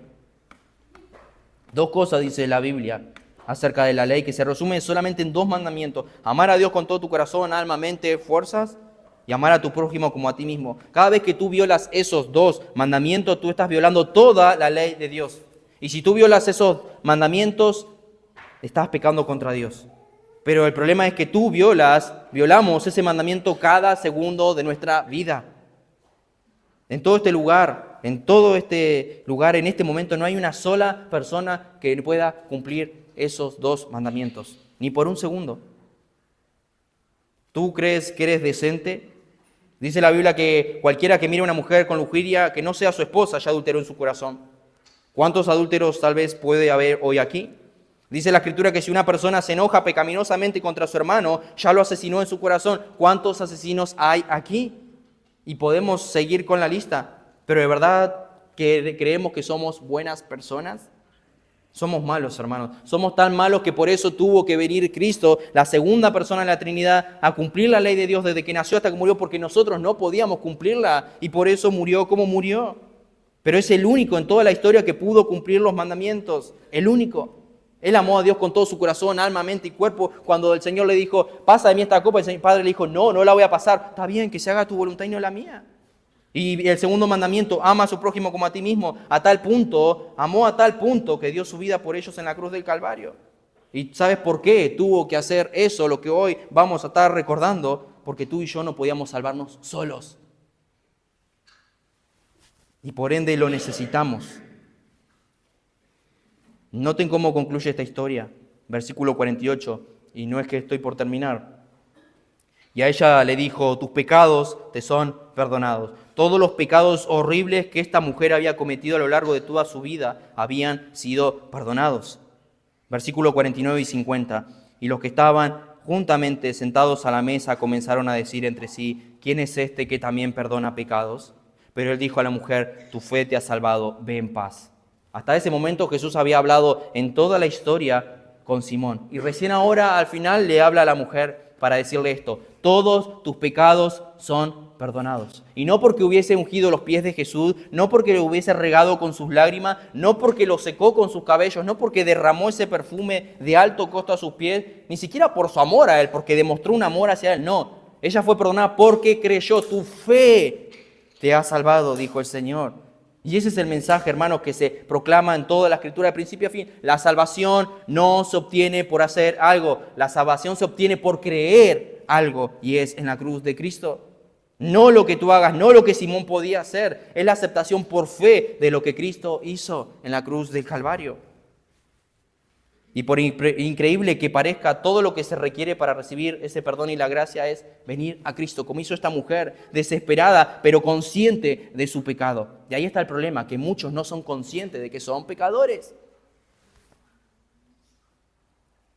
Dos cosas dice la Biblia acerca de la ley, que se resume solamente en 2 mandamientos. Amar a Dios con todo tu corazón, alma, mente, fuerzas, y amar a tu prójimo como a ti mismo. Cada vez que tú violas esos 2 mandamientos, tú estás violando toda la ley de Dios. Y si tú violas esos mandamientos, estás pecando contra Dios. Pero el problema es que tú violamos ese mandamiento cada segundo de nuestra vida. En todo este lugar, en este momento, no hay una sola persona que pueda cumplir esos 2 mandamientos, ni por un segundo. ¿Tú crees que eres decente? Dice la Biblia que cualquiera que mire a una mujer con lujuria, que no sea su esposa, ya adulteró en su corazón. ¿Cuántos adúlteros tal vez puede haber hoy aquí? Dice la Escritura que si una persona se enoja pecaminosamente contra su hermano, ya lo asesinó en su corazón. ¿Cuántos asesinos hay aquí? Y podemos seguir con la lista. Pero ¿de verdad que creemos que somos buenas personas? Somos malos, hermanos. Somos tan malos que por eso tuvo que venir Cristo, la segunda persona de la Trinidad, a cumplir la ley de Dios desde que nació hasta que murió, porque nosotros no podíamos cumplirla y por eso murió como murió. Pero es el único en toda la historia que pudo cumplir los mandamientos. El único. Él amó a Dios con todo su corazón, alma, mente y cuerpo. Cuando el Señor le dijo, pasa de mí esta copa, el Padre le dijo, no la voy a pasar. Está bien, que se haga tu voluntad y no la mía. Y el segundo mandamiento, ama a su prójimo como a ti mismo. Amó a tal punto que dio su vida por ellos en la cruz del Calvario. ¿Y sabes por qué tuvo que hacer eso, lo que hoy vamos a estar recordando? Porque tú y yo no podíamos salvarnos solos. Y por ende lo necesitamos. Noten cómo concluye esta historia, versículo 48, y no es que estoy por terminar. Y a ella le dijo, tus pecados te son perdonados. Todos los pecados horribles que esta mujer había cometido a lo largo de toda su vida habían sido perdonados. Versículo 49 y 50. Y los que estaban juntamente sentados a la mesa comenzaron a decir entre sí, ¿quién es este que también perdona pecados? Pero él dijo a la mujer, tu fe te ha salvado, ve en paz. Hasta ese momento Jesús había hablado en toda la historia con Simón. Y recién ahora al final le habla a la mujer para decirle esto, todos tus pecados son perdonados. Y no porque hubiese ungido los pies de Jesús, no porque lo hubiese regado con sus lágrimas, no porque lo secó con sus cabellos, no porque derramó ese perfume de alto costo a sus pies, ni siquiera por su amor a él, porque demostró un amor hacia él. No, ella fue perdonada porque creyó, tu fe te ha salvado, dijo el Señor. Y ese es el mensaje, hermanos, que se proclama en toda la Escritura de principio a fin. La salvación no se obtiene por hacer algo. La salvación se obtiene por creer algo. Y es en la cruz de Cristo. No lo que tú hagas, no lo que Simón podía hacer. Es la aceptación por fe de lo que Cristo hizo en la cruz del Calvario. Y por increíble que parezca, todo lo que se requiere para recibir ese perdón y la gracia es venir a Cristo, como hizo esta mujer, desesperada, pero consciente de su pecado. Y ahí está el problema, que muchos no son conscientes de que son pecadores.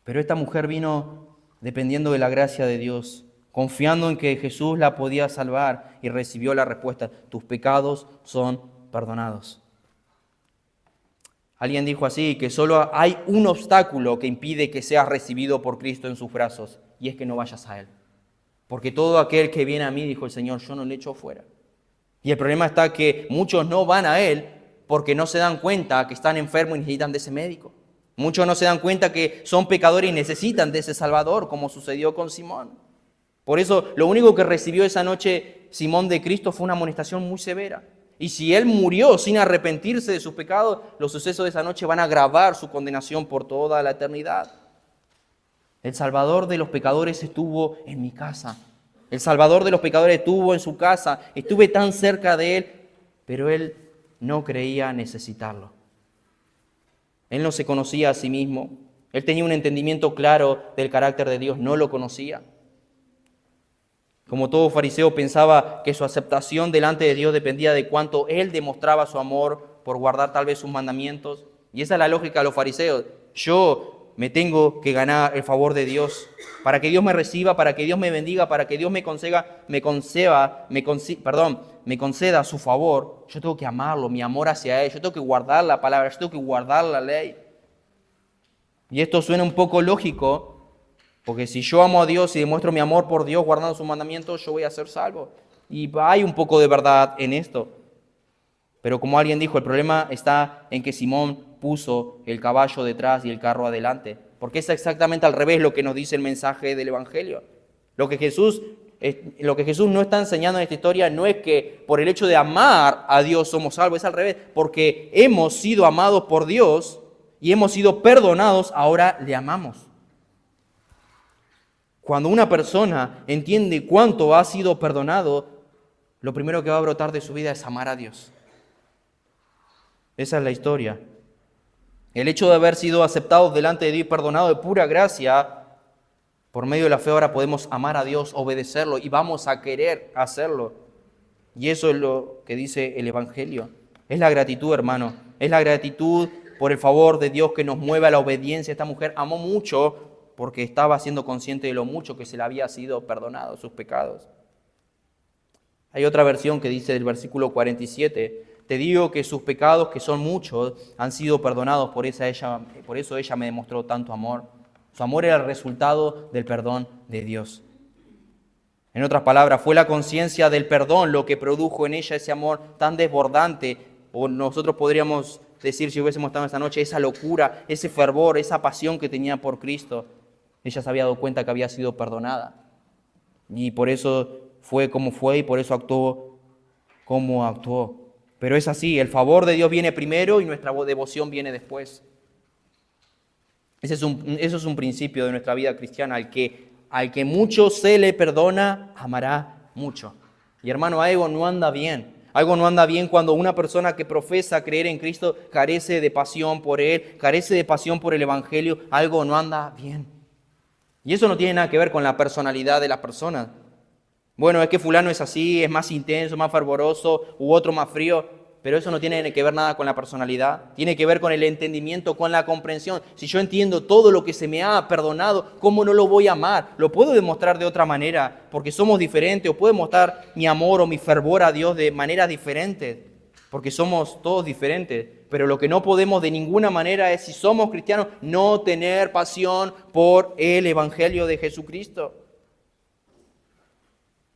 Pero esta mujer vino dependiendo de la gracia de Dios, confiando en que Jesús la podía salvar y recibió la respuesta, tus pecados son perdonados. Alguien dijo así, que solo hay un obstáculo que impide que seas recibido por Cristo en sus brazos, y es que no vayas a Él. Porque todo aquel que viene a mí, dijo el Señor, yo no le echo fuera. Y el problema está que muchos no van a Él porque no se dan cuenta que están enfermos y necesitan de ese médico. Muchos no se dan cuenta que son pecadores y necesitan de ese Salvador, como sucedió con Simón. Por eso, lo único que recibió esa noche Simón de Cristo fue una amonestación muy severa. Y si él murió sin arrepentirse de sus pecados, los sucesos de esa noche van a agravar su condenación por toda la eternidad. El Salvador de los pecadores estuvo en mi casa. El Salvador de los pecadores estuvo en su casa. Estuve tan cerca de Él, pero Él no creía necesitarlo. Él no se conocía a sí mismo. Él tenía un entendimiento claro del carácter de Dios, no lo conocía. Como todo fariseo pensaba que su aceptación delante de Dios dependía de cuánto él demostraba su amor por guardar tal vez sus mandamientos. Y esa es la lógica de los fariseos. Yo me tengo que ganar el favor de Dios. Para que Dios me reciba, para que Dios me bendiga, para que Dios me conceda su favor, yo tengo que amarlo, mi amor hacia Él, yo tengo que guardar la palabra, yo tengo que guardar la ley. Y esto suena un poco lógico, porque si yo amo a Dios y demuestro mi amor por Dios guardando sus mandamientos, yo voy a ser salvo. Y hay un poco de verdad en esto. Pero como alguien dijo, el problema está en que Simón puso el caballo detrás y el carro adelante. Porque es exactamente al revés lo que nos dice el mensaje del Evangelio. Lo que Jesús no está enseñando en esta historia no es que por el hecho de amar a Dios somos salvos, es al revés. Porque hemos sido amados por Dios y hemos sido perdonados, ahora le amamos. Cuando una persona entiende cuánto ha sido perdonado, lo primero que va a brotar de su vida es amar a Dios. Esa es la historia. El hecho de haber sido aceptados delante de Dios y perdonados de pura gracia, por medio de la fe ahora podemos amar a Dios, obedecerlo y vamos a querer hacerlo. Y eso es lo que dice el Evangelio. Es la gratitud, hermano. Es la gratitud por el favor de Dios que nos mueve a la obediencia. Esta mujer amó mucho porque estaba siendo consciente de lo mucho que se le había sido perdonado, sus pecados. Hay otra versión que dice del versículo 47, te digo que sus pecados, que son muchos, han sido perdonados, por eso ella me demostró tanto amor. Su amor era el resultado del perdón de Dios. En otras palabras, fue la conciencia del perdón lo que produjo en ella ese amor tan desbordante, o nosotros podríamos decir, si hubiésemos estado esta noche, esa locura, ese fervor, esa pasión que tenía por Cristo. Ella se había dado cuenta que había sido perdonada. Y por eso fue como fue y por eso actuó como actuó. Pero es así, el favor de Dios viene primero y nuestra devoción viene después. Eso es un principio de nuestra vida cristiana. Al que mucho se le perdona, amará mucho. Y hermano, algo no anda bien. Algo no anda bien cuando una persona que profesa creer en Cristo carece de pasión por Él, carece de pasión por el Evangelio. Algo no anda bien. Y eso no tiene nada que ver con la personalidad de la persona. Bueno, es que fulano es así, es más intenso, más fervoroso, u otro más frío, pero eso no tiene que ver nada con la personalidad. Tiene que ver con el entendimiento, con la comprensión. Si yo entiendo todo lo que se me ha perdonado, ¿cómo no lo voy a amar? Lo puedo demostrar de otra manera, porque somos diferentes, o puedo mostrar mi amor o mi fervor a Dios de maneras diferentes, porque somos todos diferentes. Pero lo que no podemos de ninguna manera es, si somos cristianos, no tener pasión por el Evangelio de Jesucristo.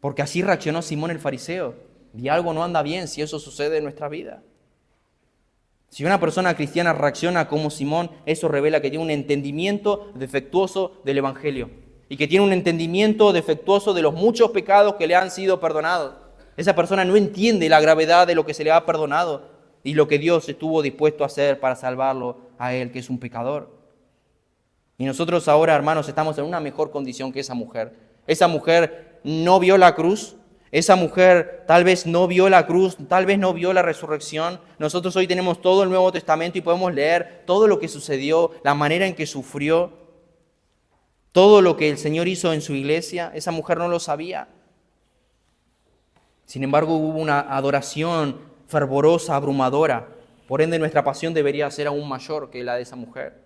Porque así reaccionó Simón el fariseo. Y algo no anda bien si eso sucede en nuestra vida. Si una persona cristiana reacciona como Simón, eso revela que tiene un entendimiento defectuoso del Evangelio. Y que tiene un entendimiento defectuoso de los muchos pecados que le han sido perdonados. Esa persona no entiende la gravedad de lo que se le ha perdonado y lo que Dios estuvo dispuesto a hacer para salvarlo a él, que es un pecador. Y nosotros ahora, hermanos, estamos en una mejor condición que esa mujer. Esa mujer no vio la cruz, esa mujer tal vez no vio la cruz, tal vez no vio la resurrección. Nosotros hoy tenemos todo el Nuevo Testamento y podemos leer todo lo que sucedió, la manera en que sufrió, todo lo que el Señor hizo en su iglesia. Esa mujer no lo sabía. Sin embargo, hubo una adoración fervorosa, abrumadora. Por ende, nuestra pasión debería ser aún mayor que la de esa mujer.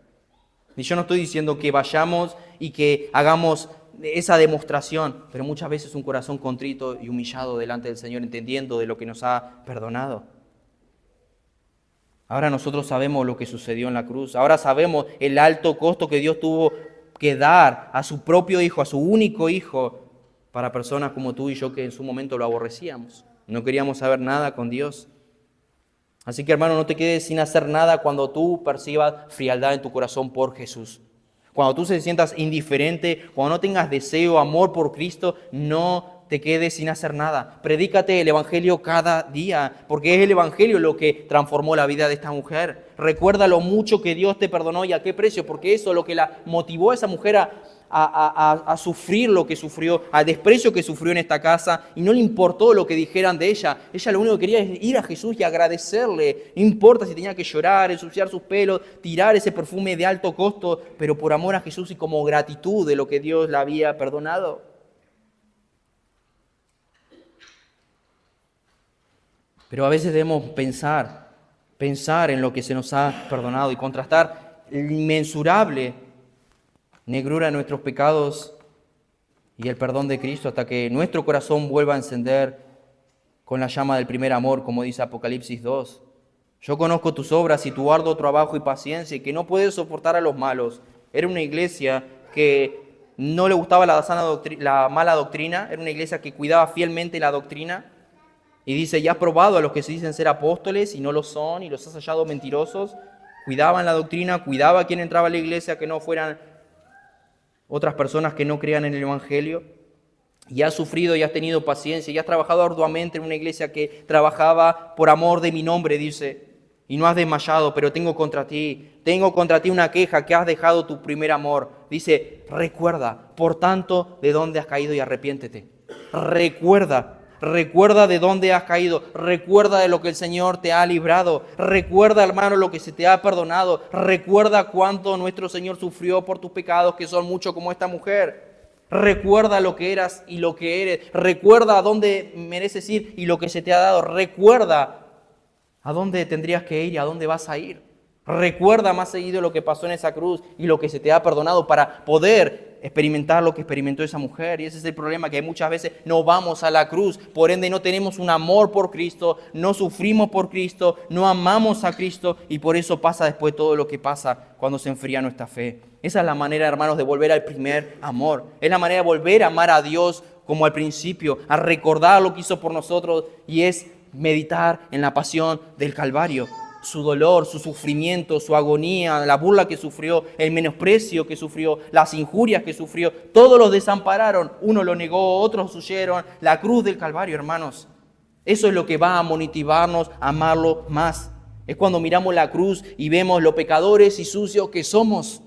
Y yo no estoy diciendo que vayamos y que hagamos esa demostración, pero muchas veces un corazón contrito y humillado delante del Señor, entendiendo de lo que nos ha perdonado. Ahora nosotros sabemos lo que sucedió en la cruz. Ahora sabemos el alto costo que Dios tuvo que dar a su propio Hijo, a su único Hijo, para personas como tú y yo que en su momento lo aborrecíamos. No queríamos saber nada con Dios. Así que, hermano, no te quedes sin hacer nada cuando tú percibas frialdad en tu corazón por Jesús. Cuando tú te sientas indiferente, cuando no tengas deseo, amor por Cristo, no te quedes sin hacer nada. Predícate el Evangelio cada día, porque es el Evangelio lo que transformó la vida de esta mujer. Recuerda lo mucho que Dios te perdonó y a qué precio, porque eso es lo que la motivó a esa mujer a sufrir lo que sufrió, al desprecio que sufrió en esta casa, y no le importó lo que dijeran de ella. Ella lo único que quería es ir a Jesús y agradecerle. No importa si tenía que llorar, ensuciar sus pelos, tirar ese perfume de alto costo, pero por amor a Jesús y como gratitud de lo que Dios le había perdonado. Pero a veces debemos pensar en lo que se nos ha perdonado y contrastar el inmensurable negrura de nuestros pecados y el perdón de Cristo hasta que nuestro corazón vuelva a encender con la llama del primer amor, como dice Apocalipsis 2. Yo conozco tus obras y tu arduo trabajo y paciencia y que no puedes soportar a los malos. Era una iglesia que no le gustaba la mala doctrina, era una iglesia que cuidaba fielmente la doctrina. Y dice, ya has probado a los que se dicen ser apóstoles y no lo son, y los has hallado mentirosos. Cuidaban la doctrina, cuidaba a quien entraba a la iglesia, que no fueran otras personas que no crean en el Evangelio. Y has sufrido y has tenido paciencia y has trabajado arduamente en una iglesia que trabajaba por amor de mi nombre, dice. Y no has desmayado, pero tengo contra ti una queja, que has dejado tu primer amor. Dice, recuerda, por tanto, de dónde has caído y arrepiéntete. Recuerda de dónde has caído. Recuerda de lo que el Señor te ha librado. Recuerda, hermano, lo que se te ha perdonado. Recuerda cuánto nuestro Señor sufrió por tus pecados, que son muchos como esta mujer. Recuerda lo que eras y lo que eres. Recuerda a dónde mereces ir y lo que se te ha dado. Recuerda a dónde tendrías que ir y a dónde vas a ir. Recuerda más seguido lo que pasó en esa cruz y lo que se te ha perdonado para poder experimentar lo que experimentó esa mujer. Y ese es el problema, que muchas veces no vamos a la cruz, por ende no tenemos un amor por Cristo, no sufrimos por Cristo, no amamos a Cristo y por eso pasa después todo lo que pasa cuando se enfría nuestra fe. Esa es la manera, hermanos, de volver al primer amor. Es la manera de volver a amar a Dios como al principio, a recordar lo que hizo por nosotros, y es meditar en la pasión del Calvario. Su dolor, su sufrimiento, su agonía, la burla que sufrió, el menosprecio que sufrió, las injurias que sufrió, todos los desampararon. Uno lo negó, otros huyeron. La cruz del Calvario, hermanos. Eso es lo que va a motivarnos a amarlo más. Es cuando miramos la cruz y vemos lo pecadores y sucios que somos.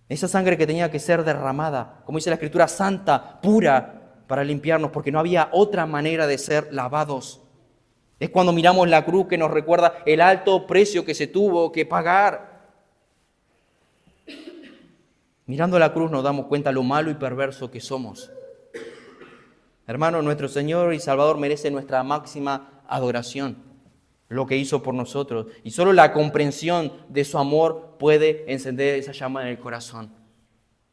Esa sangre que tenía que ser derramada, como dice la Escritura, santa, pura, para limpiarnos, porque no había otra manera de ser lavados. Es cuando miramos la cruz que nos recuerda el alto precio que se tuvo que pagar. Mirando la cruz nos damos cuenta lo malo y perverso que somos. Hermano, nuestro Señor y Salvador merece nuestra máxima adoración, lo que hizo por nosotros. Y solo la comprensión de su amor puede encender esa llama en el corazón.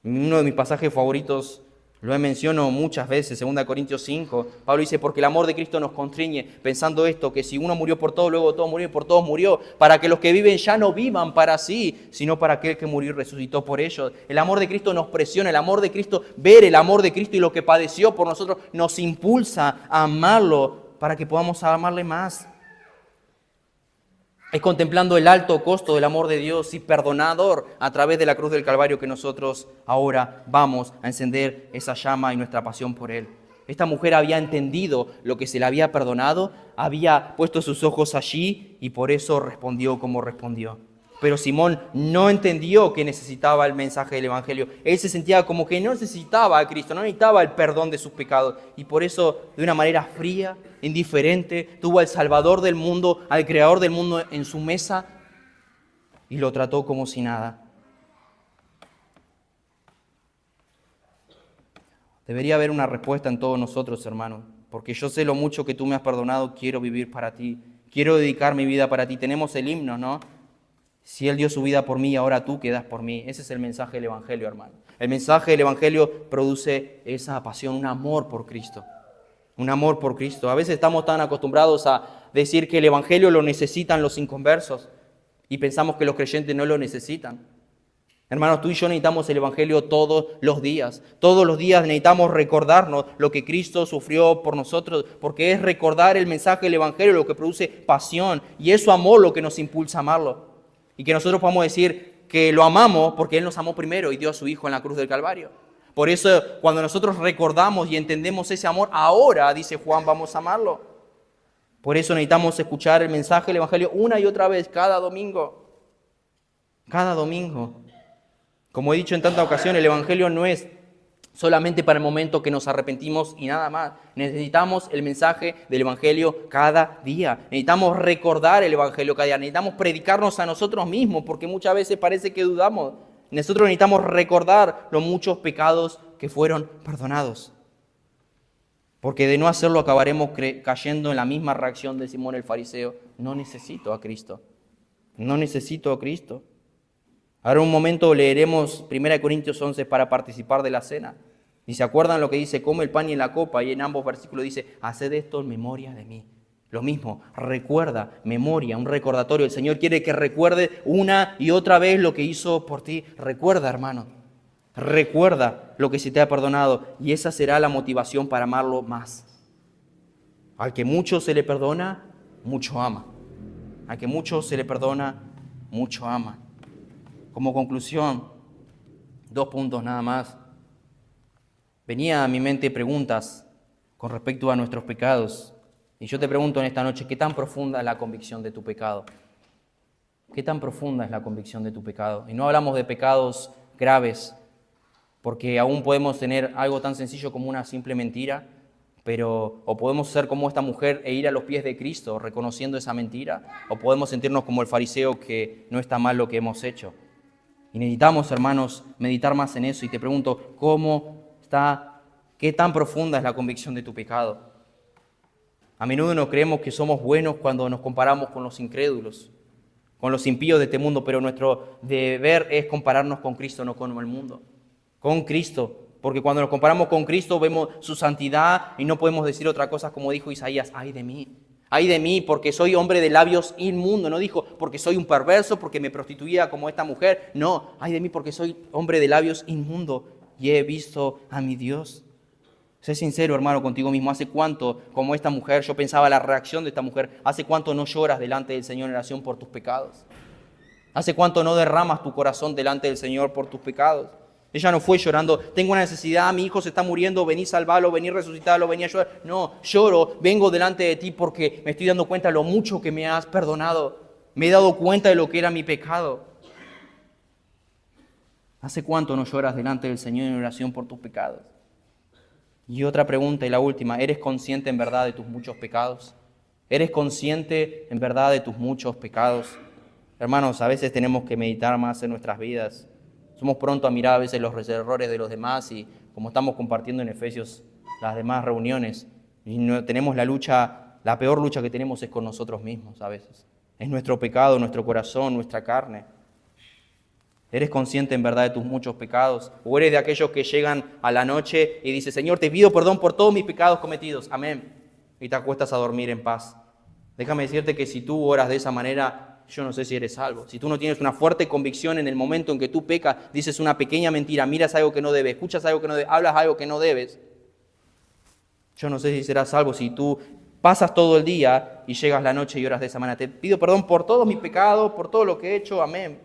Uno de mis pasajes favoritos, lo menciono muchas veces, 2 Corintios 5, Pablo dice, porque el amor de Cristo nos constriñe, pensando esto, que si uno murió por todos, luego todos murieron y por todos murió, para que los que viven ya no vivan para sí, sino para aquel que murió y resucitó por ellos. El amor de Cristo nos presiona, el amor de Cristo, ver el amor de Cristo y lo que padeció por nosotros, nos impulsa a amarlo para que podamos amarle más. Es contemplando el alto costo del amor de Dios y perdonador a través de la cruz del Calvario que nosotros ahora vamos a encender esa llama y nuestra pasión por Él. Esta mujer había entendido lo que se le había perdonado, había puesto sus ojos allí y por eso respondió como respondió. Pero Simón no entendió que necesitaba el mensaje del Evangelio. Él se sentía como que no necesitaba a Cristo, no necesitaba el perdón de sus pecados. Y por eso, de una manera fría, indiferente, tuvo al Salvador del mundo, al Creador del mundo en su mesa y lo trató como si nada. Debería haber una respuesta en todos nosotros, hermanos, porque yo sé lo mucho que tú me has perdonado, quiero vivir para ti, quiero dedicar mi vida para ti. Tenemos el himno, ¿no? Si Él dio su vida por mí, ahora tú quedas por mí. Ese es el mensaje del Evangelio, hermano. El mensaje del Evangelio produce esa pasión, un amor por Cristo. Un amor por Cristo. A veces estamos tan acostumbrados a decir que el Evangelio lo necesitan los inconversos y pensamos que los creyentes no lo necesitan. Hermanos, tú y yo necesitamos el Evangelio todos los días. Todos los días necesitamos recordarnos lo que Cristo sufrió por nosotros, porque es recordar el mensaje del Evangelio lo que produce pasión y es su amor lo que nos impulsa a amarlo. Y que nosotros podamos decir que lo amamos porque Él nos amó primero y dio a su Hijo en la cruz del Calvario. Por eso, cuando nosotros recordamos y entendemos ese amor, ahora, dice Juan, vamos a amarlo. Por eso necesitamos escuchar el mensaje del Evangelio una y otra vez, cada domingo. Cada domingo. Como he dicho en tantas ocasiones, el Evangelio no es solamente para el momento que nos arrepentimos y nada más. Necesitamos el mensaje del Evangelio cada día. Necesitamos recordar el Evangelio cada día. Necesitamos predicarnos a nosotros mismos, porque muchas veces parece que dudamos. Nosotros necesitamos recordar los muchos pecados que fueron perdonados. Porque de no hacerlo acabaremos cayendo en la misma reacción de Simón el fariseo. No necesito a Cristo. No necesito a Cristo. Ahora un momento leeremos 1 Corintios 11 para participar de la cena. Y se acuerdan lo que dice, come el pan y la copa, y en ambos versículos dice, haced esto en memoria de mí. Lo mismo, recuerda, memoria, un recordatorio. El Señor quiere que recuerde una y otra vez lo que hizo por ti. Recuerda, hermano, recuerda lo que se te ha perdonado, y esa será la motivación para amarlo más. Al que mucho se le perdona, mucho ama. Al que mucho se le perdona, mucho ama. Como conclusión, 2 puntos nada más. Venía a mi mente preguntas con respecto a nuestros pecados. Y yo te pregunto en esta noche, ¿qué tan profunda es la convicción de tu pecado? ¿Qué tan profunda es la convicción de tu pecado? Y no hablamos de pecados graves, porque aún podemos tener algo tan sencillo como una simple mentira, o podemos ser como esta mujer e ir a los pies de Cristo reconociendo esa mentira, o podemos sentirnos como el fariseo que no está mal lo que hemos hecho. Y necesitamos, hermanos, meditar más en eso. Y te pregunto, ¿qué tan profunda es la convicción de tu pecado? A menudo nos creemos que somos buenos cuando nos comparamos con los incrédulos, con los impíos de este mundo, pero nuestro deber es compararnos con Cristo, no con el mundo. Con Cristo, porque cuando nos comparamos con Cristo vemos su santidad y no podemos decir otra cosa como dijo Isaías, ¡ay de mí, porque soy hombre de labios inmundos! No dijo, porque soy un perverso, porque me prostituía como esta mujer. No, ¡ay de mí, porque soy hombre de labios inmundos y he visto a mi Dios! Sé sincero, hermano, contigo mismo. ¿Hace cuánto, como esta mujer, yo pensaba la reacción de esta mujer, hace cuánto no lloras delante del Señor en oración por tus pecados? ¿Hace cuánto no derramas tu corazón delante del Señor por tus pecados? Ella no fue llorando, tengo una necesidad, mi hijo se está muriendo, vení salvarlo, vení resucitarlo, vení a llorar. No, lloro, vengo delante de ti porque me estoy dando cuenta de lo mucho que me has perdonado. Me he dado cuenta de lo que era mi pecado. ¿Hace cuánto no lloras delante del Señor en oración por tus pecados? Y otra pregunta y la última, ¿eres consciente en verdad de tus muchos pecados? ¿Eres consciente en verdad de tus muchos pecados? Hermanos, a veces tenemos que meditar más en nuestras vidas. Somos prontos a mirar a veces los errores de los demás y como estamos compartiendo en Efesios las demás reuniones, y no, tenemos la peor lucha que tenemos es con nosotros mismos a veces. Es nuestro pecado, nuestro corazón, nuestra carne. ¿Eres consciente en verdad de tus muchos pecados? ¿O eres de aquellos que llegan a la noche y dicen, Señor, te pido perdón por todos mis pecados cometidos? Amén. Y te acuestas a dormir en paz. Déjame decirte que si tú oras de esa manera, yo no sé si eres salvo. Si tú no tienes una fuerte convicción en el momento en que tú pecas, dices una pequeña mentira, miras algo que no debes, escuchas algo que no debes, hablas algo que no debes, yo no sé si serás salvo si tú pasas todo el día y llegas la noche y oras de esa manera. Te pido perdón por todos mis pecados, por todo lo que he hecho. Amén.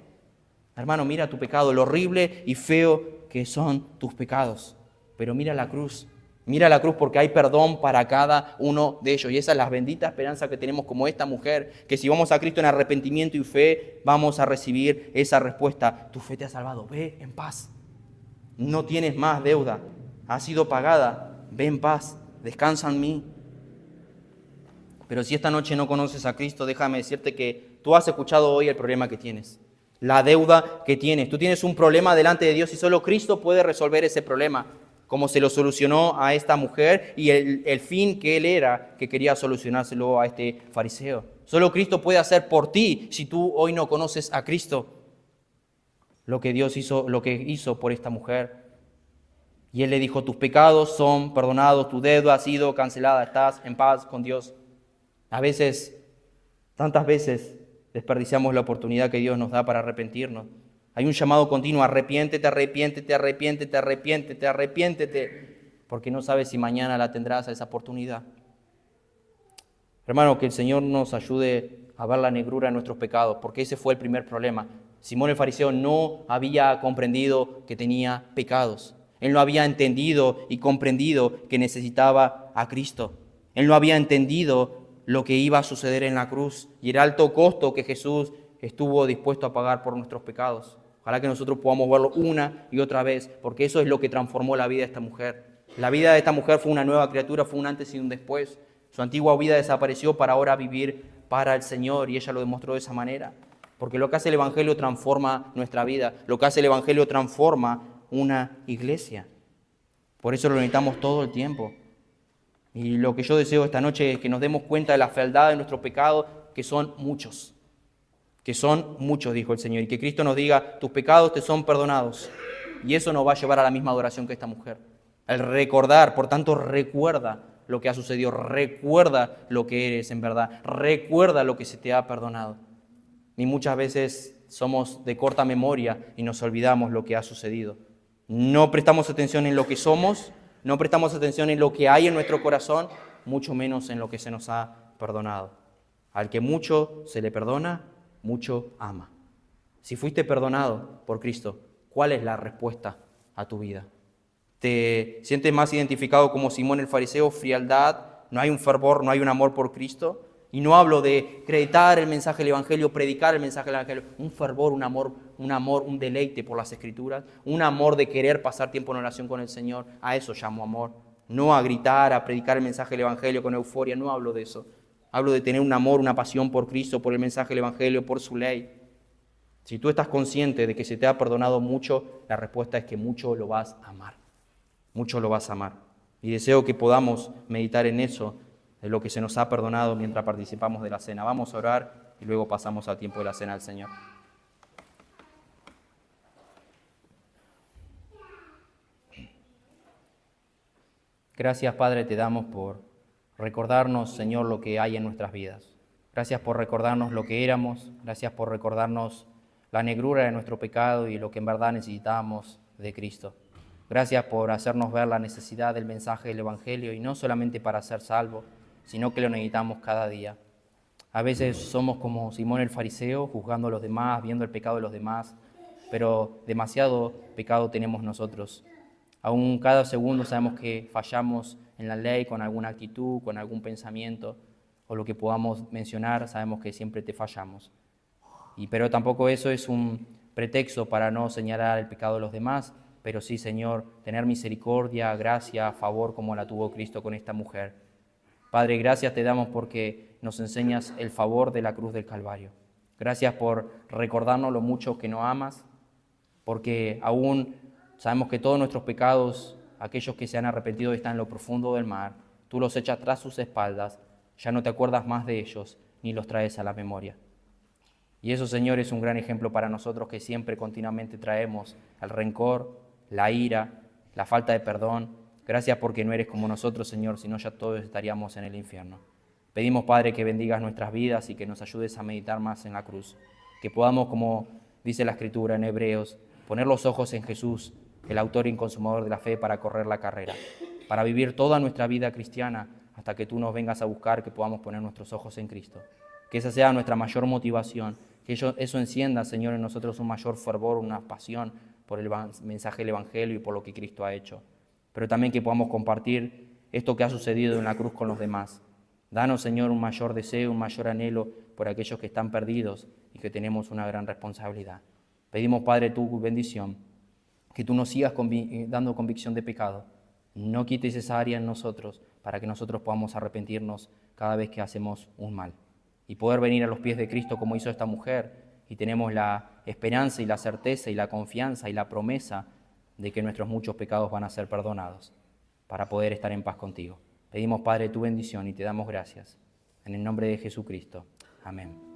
Hermano, mira tu pecado, lo horrible y feo que son tus pecados. Pero mira la cruz. Mira la cruz porque hay perdón para cada uno de ellos. Y esa es la bendita esperanza que tenemos como esta mujer, que si vamos a Cristo en arrepentimiento y fe, vamos a recibir esa respuesta. Tu fe te ha salvado, ve en paz. No tienes más deuda, ha sido pagada, ve en paz, descansa en mí. Pero si esta noche no conoces a Cristo, déjame decirte que tú has escuchado hoy el problema que tienes. La deuda que tienes. Tú tienes un problema delante de Dios y solo Cristo puede resolver ese problema, como se lo solucionó a esta mujer y el fin que él era, que quería solucionárselo a este fariseo. Solo Cristo puede hacer por ti si tú hoy no conoces a Cristo lo que Dios hizo, lo que hizo por esta mujer. Y él le dijo, tus pecados son perdonados, tu deuda ha sido cancelada, estás en paz con Dios. A veces, tantas veces, desperdiciamos la oportunidad que Dios nos da para arrepentirnos. Hay un llamado continuo, arrepiéntete, arrepiéntete, arrepiéntete, arrepiéntete, arrepiéntete, porque no sabes si mañana la tendrás a esa oportunidad. Hermano, que el Señor nos ayude a ver la negrura de nuestros pecados, porque ese fue el primer problema. Simón el fariseo no había comprendido que tenía pecados. Él no había entendido y comprendido que necesitaba a Cristo. Él no había entendido lo que iba a suceder en la cruz y el alto costo que Jesús estuvo dispuesto a pagar por nuestros pecados. Ojalá que nosotros podamos verlo una y otra vez, porque eso es lo que transformó la vida de esta mujer. La vida de esta mujer fue una nueva criatura, fue un antes y un después. Su antigua vida desapareció para ahora vivir para el Señor y ella lo demostró de esa manera. Porque lo que hace el Evangelio transforma nuestra vida, lo que hace el Evangelio transforma una iglesia. Por eso lo necesitamos todo el tiempo. Y lo que yo deseo esta noche es que nos demos cuenta de la fealdad de nuestro pecado, que son muchos. que son muchos, dijo el Señor, y que Cristo nos diga, tus pecados te son perdonados. Y eso nos va a llevar a la misma adoración que esta mujer. El recordar, por tanto, recuerda lo que ha sucedido, recuerda lo que eres en verdad, recuerda lo que se te ha perdonado. Y muchas veces somos de corta memoria y nos olvidamos lo que ha sucedido. No prestamos atención en lo que somos, no prestamos atención en lo que hay en nuestro corazón, mucho menos en lo que se nos ha perdonado. Al que mucho se le perdona, mucho ama. Si fuiste perdonado por Cristo, ¿cuál es la respuesta a tu vida? ¿Te sientes más identificado como Simón el fariseo, frialdad, no hay un fervor, no hay un amor por Cristo? Y no hablo de acreditar el mensaje del Evangelio, predicar el mensaje del Evangelio, un fervor, un amor, un deleite por las Escrituras, un amor de querer pasar tiempo en oración con el Señor, a eso llamo amor. No a gritar, a predicar el mensaje del Evangelio con euforia, no hablo de eso. Hablo de tener un amor, una pasión por Cristo, por el mensaje del Evangelio, por su ley. Si tú estás consciente de que se te ha perdonado mucho, la respuesta es que mucho lo vas a amar. Mucho lo vas a amar. Y deseo que podamos meditar en eso, de lo que se nos ha perdonado mientras participamos de la cena. Vamos a orar y luego pasamos al tiempo de la cena del Señor. Gracias, Padre, te damos por recordarnos, Señor, lo que hay en nuestras vidas. Gracias por recordarnos lo que éramos. Gracias por recordarnos la negrura de nuestro pecado y lo que en verdad necesitamos de Cristo. Gracias por hacernos ver la necesidad del mensaje del Evangelio y no solamente para ser salvos, sino que lo necesitamos cada día. A veces somos como Simón el fariseo, juzgando a los demás, viendo el pecado de los demás, pero demasiado pecado tenemos nosotros. Aún cada segundo sabemos que fallamos en la ley con alguna actitud, con algún pensamiento, o lo que podamos mencionar, sabemos que siempre te fallamos. Pero tampoco eso es un pretexto para no señalar el pecado de los demás, pero sí, Señor, tener misericordia, gracia, favor como la tuvo Cristo con esta mujer. Padre, gracias te damos porque nos enseñas el favor de la cruz del Calvario. Gracias por recordarnos lo mucho que nos amas, porque aún sabemos que todos nuestros pecados, aquellos que se han arrepentido están en lo profundo del mar, tú los echas tras sus espaldas, ya no te acuerdas más de ellos, ni los traes a la memoria. Y eso, Señor, es un gran ejemplo para nosotros que siempre continuamente traemos el rencor, la ira, la falta de perdón. Gracias porque no eres como nosotros, Señor, sino ya todos estaríamos en el infierno. Pedimos, Padre, que bendigas nuestras vidas y que nos ayudes a meditar más en la cruz. Que podamos, como dice la Escritura en Hebreos, poner los ojos en Jesús, el autor y consumador de la fe, para correr la carrera, para vivir toda nuestra vida cristiana hasta que tú nos vengas a buscar, que podamos poner nuestros ojos en Cristo. Que esa sea nuestra mayor motivación, que eso encienda, Señor, en nosotros un mayor fervor, una pasión por el mensaje del Evangelio y por lo que Cristo ha hecho. Pero también que podamos compartir esto que ha sucedido en la cruz con los demás. Danos, Señor, un mayor deseo, un mayor anhelo por aquellos que están perdidos y que tenemos una gran responsabilidad. Pedimos, Padre, tu bendición, que tú nos sigas dando convicción de pecado. No quites esa área en nosotros para que nosotros podamos arrepentirnos cada vez que hacemos un mal y poder venir a los pies de Cristo como hizo esta mujer, y tenemos la esperanza y la certeza y la confianza y la promesa de que nuestros muchos pecados van a ser perdonados para poder estar en paz contigo. Pedimos, Padre, tu bendición y te damos gracias. En el nombre de Jesucristo. Amén.